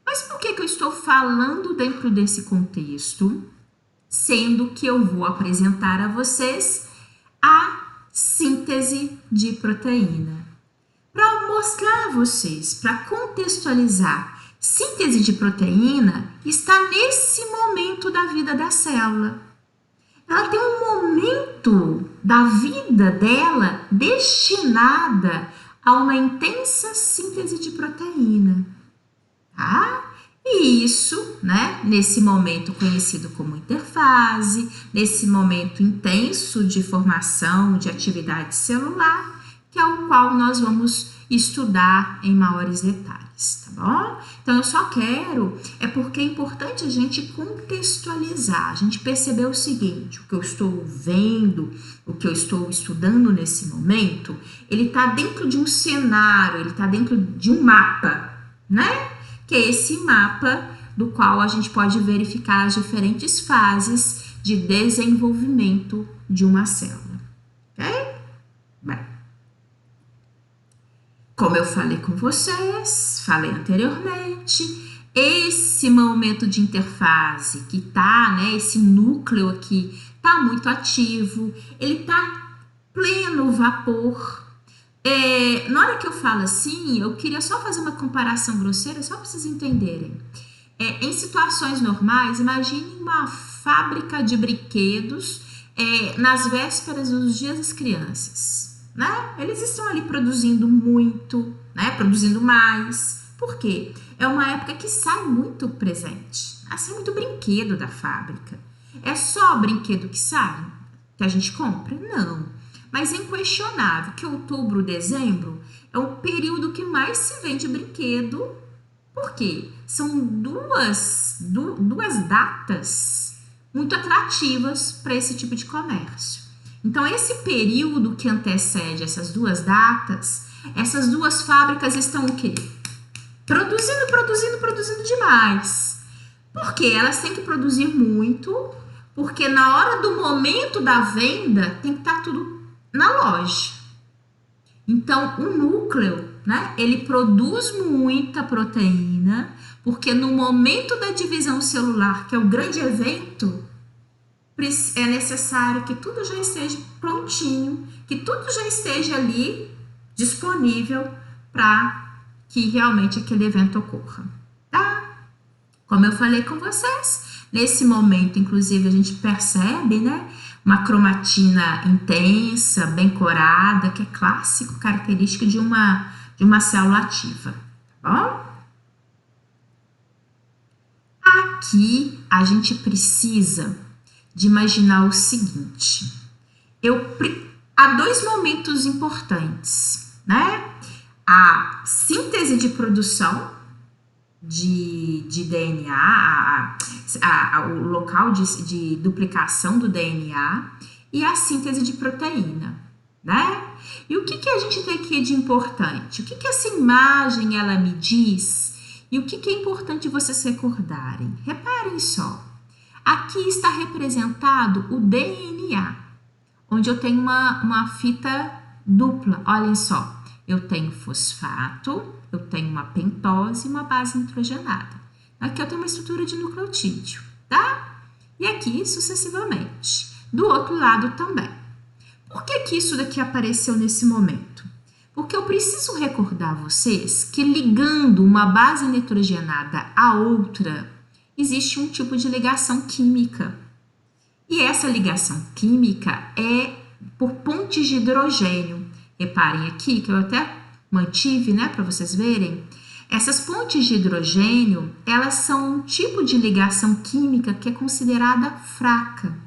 Mas por que eu estou falando dentro desse contexto, sendo que eu vou apresentar a vocês a síntese de proteína? Para mostrar a vocês, para contextualizar, síntese de proteína está nesse momento da vida da célula. Ela tem um momento da vida dela destinada a uma intensa síntese de proteína, tá? E isso, né, nesse momento conhecido como interfase, nesse momento intenso de formação de atividade celular, que é o qual nós vamos estudar em maiores detalhes, tá bom? Então, eu só quero, porque é importante a gente contextualizar, a gente perceber o seguinte: o que eu estou vendo, o que eu estou estudando nesse momento, ele está dentro de um cenário, ele está dentro de um mapa, né? Que é esse mapa do qual a gente pode verificar as diferentes fases de desenvolvimento de uma célula, ok? Bem, como eu falei com vocês, falei anteriormente, esse momento de interfase que tá, né, esse núcleo aqui tá muito ativo, ele tá pleno vapor. Na hora que eu falo assim, eu queria só fazer uma comparação grosseira, só para vocês entenderem. Em situações normais, imagine uma fábrica de brinquedos nas vésperas dos dias das crianças. Né? Eles estão ali produzindo muito, né? Produzindo mais. Por quê? É uma época que sai muito presente, sai muito brinquedo da fábrica. É só brinquedo que sai, que a gente compra? Não. Mas é inquestionável que outubro, dezembro é o período que mais se vende brinquedo. Por quê? São duas datas muito atrativas para esse tipo de comércio. Então, esse período que antecede essas duas datas, essas duas fábricas estão o quê? Produzindo demais. Por quê? Elas têm que produzir muito, porque na hora do momento da venda tem que estar tudo na loja. Então, o núcleo, né, ele produz muita proteína, porque no momento da divisão celular, que é o grande evento, é necessário que tudo já esteja prontinho, que tudo já esteja ali disponível para que realmente aquele evento ocorra, tá? Como eu falei com vocês, nesse momento, inclusive, a gente percebe, né, uma cromatina intensa, bem corada, que é clássico, característica de uma célula ativa, tá bom? Aqui a gente precisa de imaginar o seguinte: há dois momentos importantes, né? A síntese de produção de DNA, o local de duplicação do DNA e a síntese de proteína, né? E o que a gente tem aqui de importante? O que essa imagem ela me diz? E o que é importante vocês recordarem? Reparem só. Aqui está representado o DNA, onde eu tenho uma fita dupla. Olhem só, eu tenho fosfato, eu tenho uma pentose e uma base nitrogenada. Aqui eu tenho uma estrutura de nucleotídeo, tá? E aqui sucessivamente. Do outro lado também. Por que isso daqui apareceu nesse momento? Porque eu preciso recordar vocês que ligando uma base nitrogenada a outra, existe um tipo de ligação química. E essa ligação química é por pontes de hidrogênio. Reparem aqui que eu até mantive, né, para vocês verem. Essas pontes de hidrogênio, elas são um tipo de ligação química que é considerada fraca.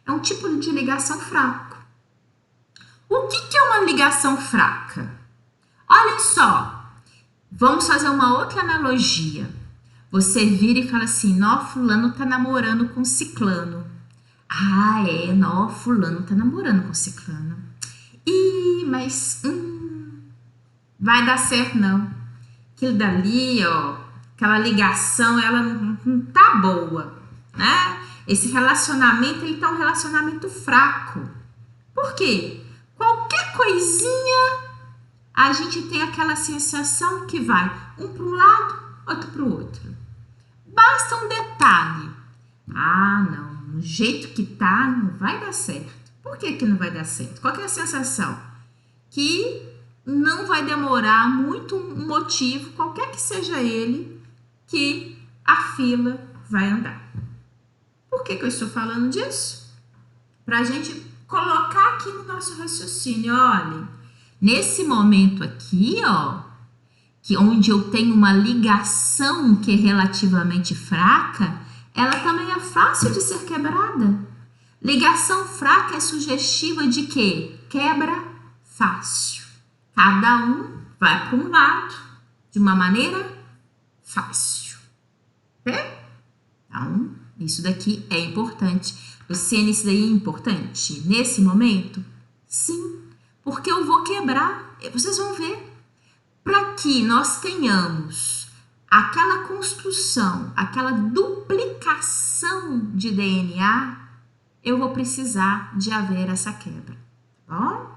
É um tipo de ligação fraco. O que é uma ligação fraca? Olhem só, vamos fazer uma outra analogia. Você vira e fala assim, nó, fulano tá namorando com ciclano. Ah, é, nó, fulano tá namorando com ciclano. Ih, mas vai dar certo não. Aquilo dali, ó, aquela ligação, ela não tá boa, né? Esse relacionamento, ele tá um relacionamento fraco. Por quê? Qualquer coisinha, a gente tem aquela sensação que vai um para um lado, outro para o outro. Basta um detalhe. Ah, não, do jeito que tá, não vai dar certo. Por que que não vai dar certo? Qual que é a sensação? Que não vai demorar muito um motivo, qualquer que seja ele, que a fila vai andar. Por que que eu estou falando disso? Para a gente colocar aqui no nosso raciocínio, olha, nesse momento aqui, ó, que onde eu tenho uma ligação que é relativamente fraca, ela também é fácil de ser quebrada. Ligação fraca é sugestiva de quê? Quebra fácil. Cada um vai para um lado de uma maneira fácil. Ok? Então, isso daqui é importante. Você nisso daí é importante? Nesse momento? Sim, porque eu vou quebrar. Vocês vão ver. Para que nós tenhamos aquela construção, aquela duplicação de DNA, eu vou precisar de haver essa quebra. Tá bom?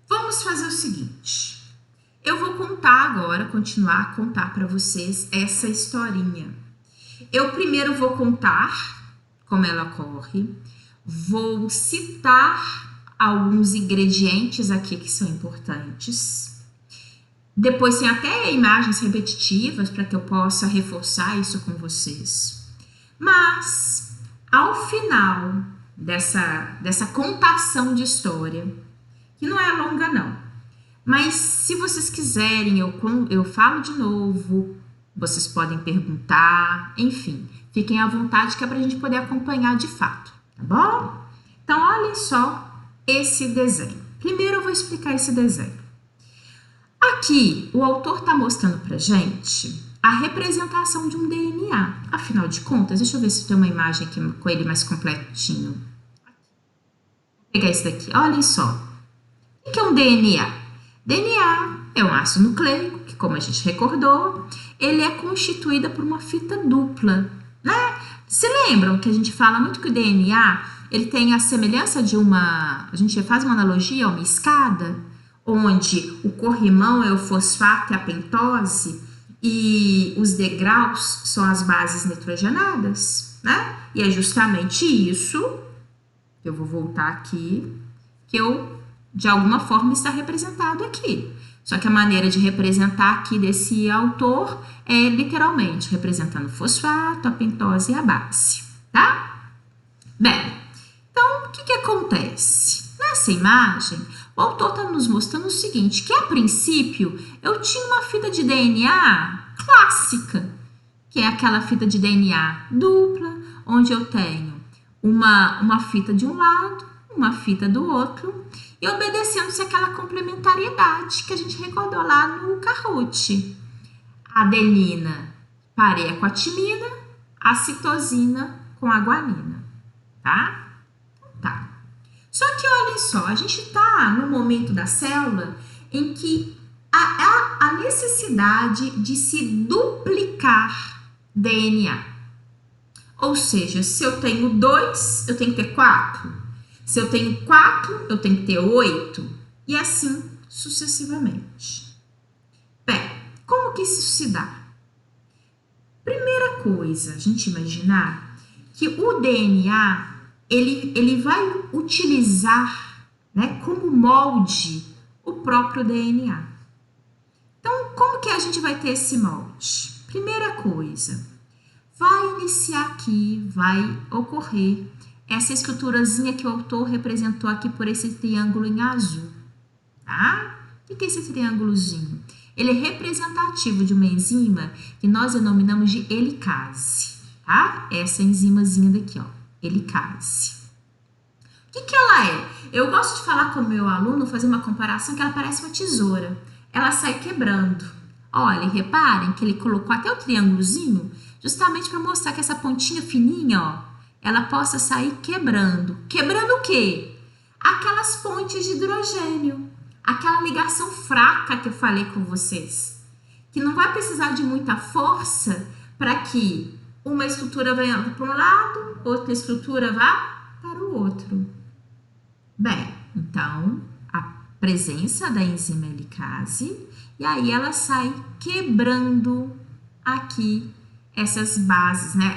Vamos fazer o seguinte. Eu vou contar agora, continuar a contar para vocês essa historinha. Eu primeiro vou contar como ela ocorre, vou citar alguns ingredientes aqui que são importantes. Depois tem até imagens repetitivas para que eu possa reforçar isso com vocês. Mas, ao final dessa contação de história, que não é longa não, mas se vocês quiserem, eu falo de novo, vocês podem perguntar, enfim, fiquem à vontade que é para a gente poder acompanhar de fato, tá bom? Então, olhem só esse desenho. Primeiro eu vou explicar esse desenho. Aqui, o autor está mostrando pra gente a representação de um DNA. Afinal de contas, deixa eu ver se tem uma imagem aqui com ele mais completinho. Vou pegar esse daqui, olhem só. O que é um DNA? DNA é um ácido nucleico, que como a gente recordou, ele é constituído por uma fita dupla, né? Se lembram que a gente fala muito que o DNA, ele tem a semelhança de a gente faz uma analogia a uma escada, onde o corrimão é o fosfato e a pentose, e os degraus são as bases nitrogenadas, né? E é justamente isso, eu vou voltar aqui, que de alguma forma está representado aqui. Só que a maneira de representar aqui desse autor é literalmente representando o fosfato, a pentose e a base, tá? Bem, então o que acontece? Nessa imagem, o autor está nos mostrando o seguinte, que a princípio eu tinha uma fita de DNA clássica, que é aquela fita de DNA dupla, onde eu tenho uma fita de um lado, uma fita do outro, e obedecendo-se àquela complementariedade que a gente recordou lá no Kahoot. Adenina pareia com a timina, a citosina com a guanina, tá? Tá. Só que olhem só, a gente está no momento da célula em que há a necessidade de se duplicar DNA. Ou seja, se eu tenho 2, eu tenho que ter 4. Se eu tenho 4, eu tenho que ter 8. E assim sucessivamente. Bem, como que isso se dá? Primeira coisa, a gente imaginar que o DNA, ele vai utilizar, né, como molde o próprio DNA. Então, como que a gente vai ter esse molde? Primeira coisa, vai iniciar aqui, vai ocorrer essa estruturazinha que o autor representou aqui por esse triângulo em azul, tá? O que é esse triângulozinho? Ele é representativo de uma enzima que nós denominamos de helicase, tá? Essa enzimazinha daqui, ó, helicase. O que ela é? Eu gosto de falar com o meu aluno, fazer uma comparação, que ela parece uma tesoura. Ela sai quebrando. Olha, reparem que ele colocou até o triângulozinho, justamente para mostrar que essa pontinha fininha, ó, ela possa sair quebrando. Quebrando o quê? Aquelas pontes de hidrogênio. Aquela ligação fraca que eu falei com vocês, que não vai precisar de muita força para que uma estrutura vá para um lado, outra estrutura vá para o outro. Bem, então, a presença da enzima helicase, e aí ela sai quebrando aqui essas bases, né?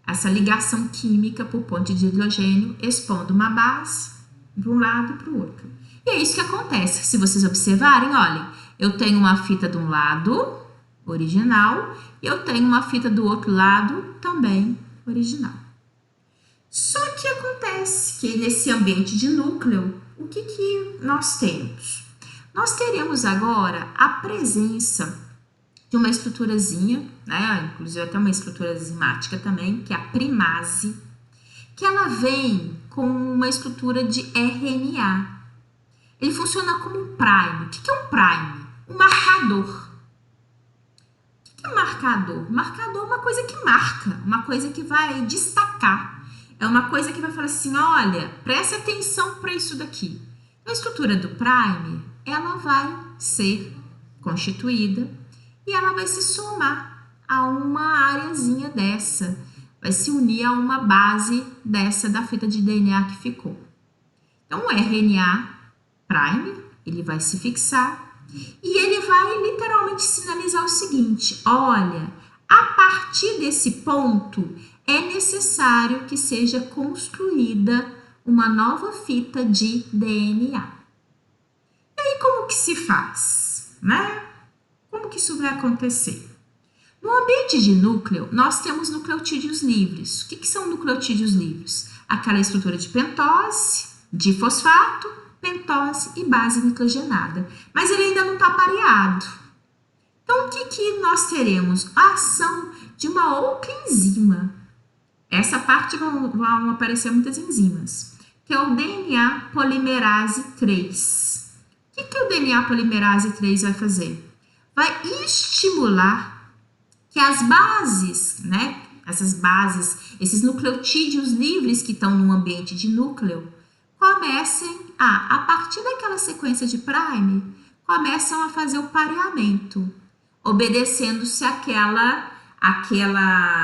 Essa ligação química por ponte de hidrogênio, expondo uma base para um lado e para o outro. E é isso que acontece. Se vocês observarem, olhem, eu tenho uma fita de um lado, original, e eu tenho uma fita do outro lado, também original. Só que acontece que nesse ambiente de núcleo, o que nós temos? Nós teremos agora a presença de uma estruturazinha, né? Inclusive até uma estrutura enzimática também, que é a primase, que ela vem com uma estrutura de RNA. Ele funciona como um prime. O que é um prime? Um marcador. O que é um marcador? Marcador é uma coisa que marca, uma coisa que vai destacar. É uma coisa que vai falar assim, olha, preste atenção para isso daqui. A estrutura do prime, ela vai ser constituída e ela vai se somar a uma areazinha dessa. Vai se unir a uma base dessa da fita de DNA que ficou. Então, o RNA prime, ele vai se fixar e ele vai literalmente sinalizar o seguinte, olha, a partir desse ponto é necessário que seja construída uma nova fita de DNA. E aí como que se faz, né? Como que isso vai acontecer? No ambiente de núcleo, nós temos nucleotídeos livres. O que são nucleotídeos livres? Aquela estrutura de pentose, de fosfato, pentose e base nitrogenada. Mas ele ainda não está pareado. Então, o que nós teremos? A ação de uma outra enzima. Essa parte vão aparecer muitas enzimas, que é o DNA polimerase 3. O que o DNA polimerase 3 vai fazer? Vai estimular que as bases, né? Essas bases, esses nucleotídeos livres que estão no ambiente de núcleo, comecem a partir daquela sequência de prime, começam a fazer o pareamento, obedecendo-se àquela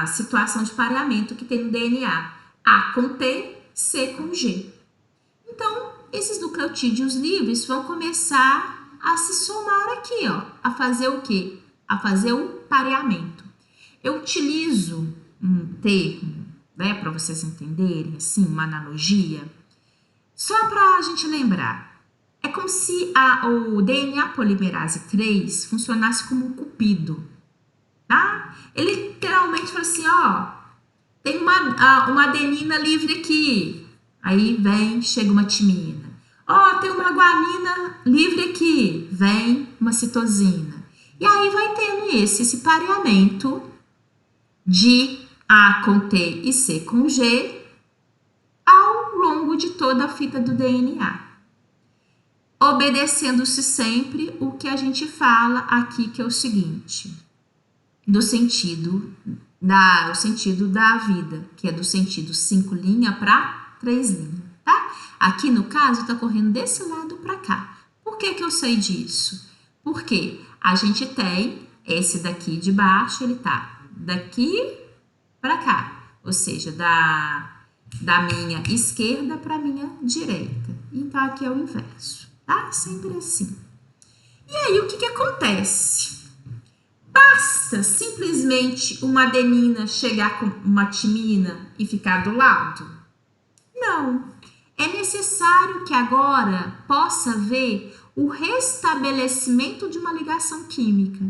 situação de pareamento que tem no DNA, A com T, C com G. Então, esses nucleotídeos livres vão começar a se somar aqui, ó, a fazer o quê? A fazer o pareamento. Eu utilizo um termo, né, para vocês entenderem, assim, uma analogia, só para a gente lembrar. É como se o DNA polimerase 3 funcionasse como um cupido, tá? Ele literalmente fala assim, ó, tem uma adenina livre aqui, aí chega uma timina. Ó, tem uma guanina livre aqui, vem uma citosina. E aí vai tendo esse pareamento de A com T e C com G ao longo de toda a fita do DNA. Obedecendo-se sempre o que a gente fala aqui, que é o seguinte, o sentido da vida, que é do sentido 5' para 3', tá? Aqui no caso está correndo desse lado para cá. Por que eu sei disso? Porque a gente tem esse daqui de baixo, ele tá daqui para cá, ou seja, da minha esquerda para minha direita. Então aqui é o inverso, tá? Sempre assim. E aí o que acontece? Basta simplesmente uma adenina chegar com uma timina e ficar do lado? Não. É necessário que agora possa haver o restabelecimento de uma ligação química,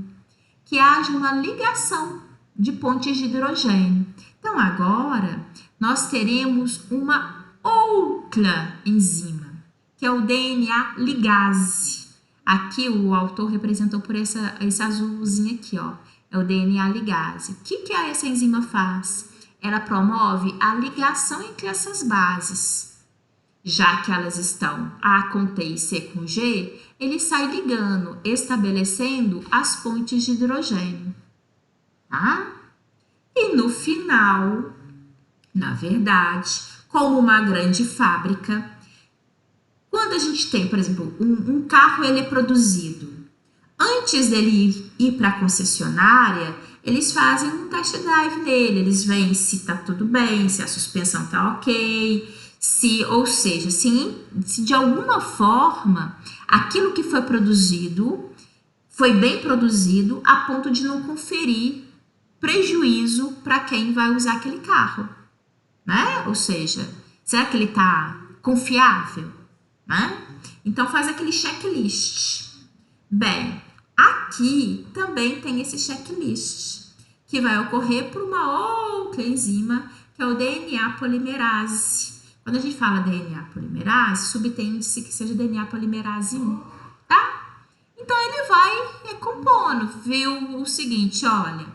que haja uma ligação de pontes de hidrogênio. Então, agora, nós teremos uma outra enzima, que é o DNA ligase. Aqui o autor representou por esse azulzinho aqui, ó. É o DNA ligase. O que essa enzima faz? Ela promove a ligação entre essas bases. Já que elas estão A com T e C com G, ele sai ligando, estabelecendo as pontes de hidrogênio. Tá? E no final, na verdade, como uma grande fábrica, quando a gente tem, por exemplo, um carro, ele é produzido. Antes dele ir para a concessionária, eles fazem um test drive nele, eles veem se está tudo bem, se a suspensão está ok, ou seja, se de alguma forma aquilo que foi produzido foi bem produzido a ponto de não conferir prejuízo para quem vai usar aquele carro, né? Ou seja, será que ele está confiável, né? Então faz aquele checklist. Bem, aqui também tem esse checklist que vai ocorrer por uma outra enzima que é o DNA polimerase. Quando a gente fala DNA polimerase, subtende-se que seja DNA polimerase 1, tá? Então ele vai recompondo, viu o seguinte, olha,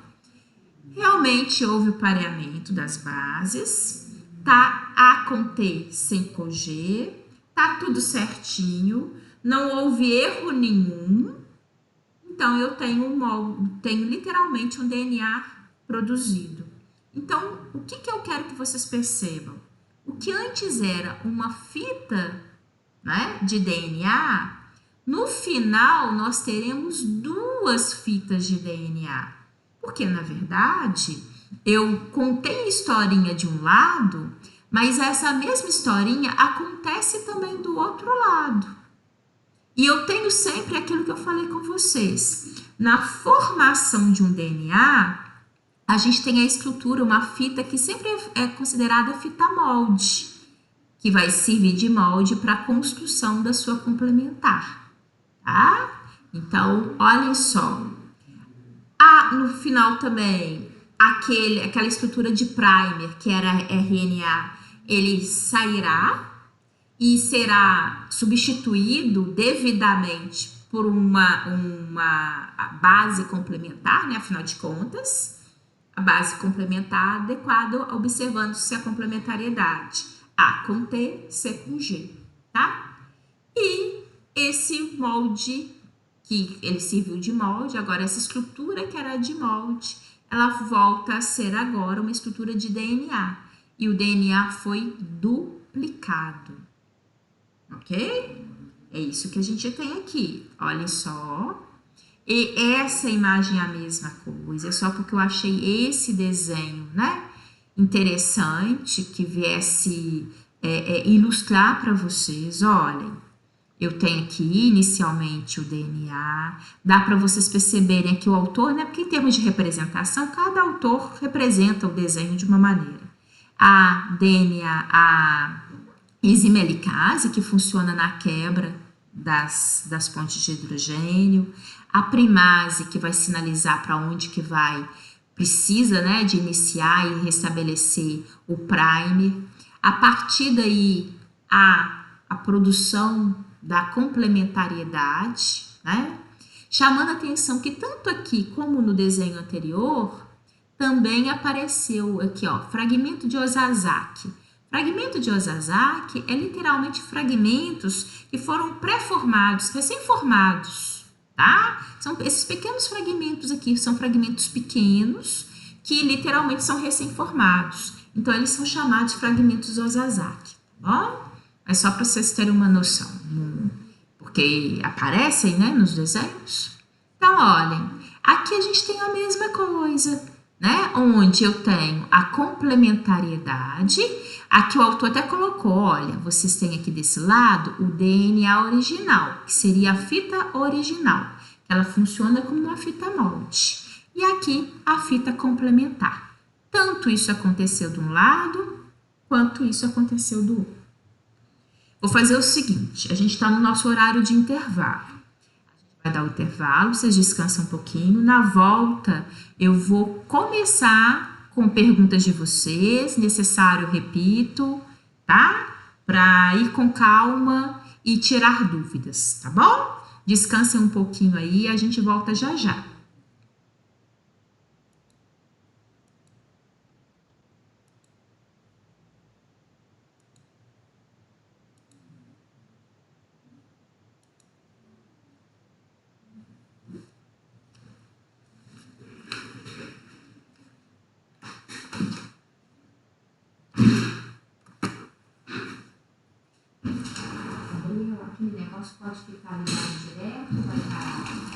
realmente houve o pareamento das bases, tá A com T, C com G, tá tudo certinho, não houve erro nenhum, então eu tenho literalmente um DNA produzido. Então, o que eu quero que vocês percebam? O que antes era uma fita, né, de DNA, no final nós teremos duas fitas de DNA. Porque, na verdade, eu contei a historinha de um lado, mas essa mesma historinha acontece também do outro lado. E eu tenho sempre aquilo que eu falei com vocês. Na formação de um DNA, a gente tem a estrutura, uma fita que sempre é considerada fita molde, que vai servir de molde para a construção da sua complementar, tá? Então, olhem só. No final também, aquela estrutura de primer, que era RNA, ele sairá e será substituído devidamente por uma base complementar, né? Afinal de contas, a base complementar adequada, observando-se a complementariedade A com T, C com G, tá? E esse molde, que ele serviu de molde, agora essa estrutura que era de molde, ela volta a ser agora uma estrutura de DNA. E o DNA foi duplicado, ok? É isso que a gente tem aqui, olhem só. E essa imagem é a mesma coisa, é só porque eu achei esse desenho, né, interessante, que viesse ilustrar para vocês. Olhem, eu tenho aqui inicialmente o DNA, dá para vocês perceberem aqui o autor, né, porque em termos de representação, cada autor representa o desenho de uma maneira. A DNA, a enzima helicase, que funciona na quebra das pontes de hidrogênio, a primase, que vai sinalizar para onde que precisa, né, de iniciar e restabelecer o primer. A partir daí, a produção da complementariedade, né, chamando a atenção que tanto aqui como no desenho anterior, também apareceu aqui, ó, fragmento de Osazaki. Fragmento de Osazaki é literalmente fragmentos que foram pré-formados, recém-formados, tá? São esses pequenos fragmentos aqui, são fragmentos pequenos que literalmente são recém-formados. Então, eles são chamados de fragmentos Osazaki, tá bom? É só para vocês terem uma noção, porque aparecem, né, nos desenhos. Então, olhem, aqui a gente tem a mesma coisa, né? Onde eu tenho a complementariedade. Aqui o autor até colocou, olha, vocês têm aqui desse lado o DNA original, que seria a fita original. Ela funciona como uma fita molde. E aqui a fita complementar. Tanto isso aconteceu de um lado, quanto isso aconteceu do outro. Vou fazer o seguinte, a gente está no nosso horário de intervalo. A gente vai dar o intervalo, vocês descansam um pouquinho. Na volta, eu vou começar com perguntas de vocês, necessário, repito, tá? Para ir com calma e tirar dúvidas, tá bom? Descansem um pouquinho aí, a gente volta já já. Aquele negócio pode ficar ligado direto, vai parar.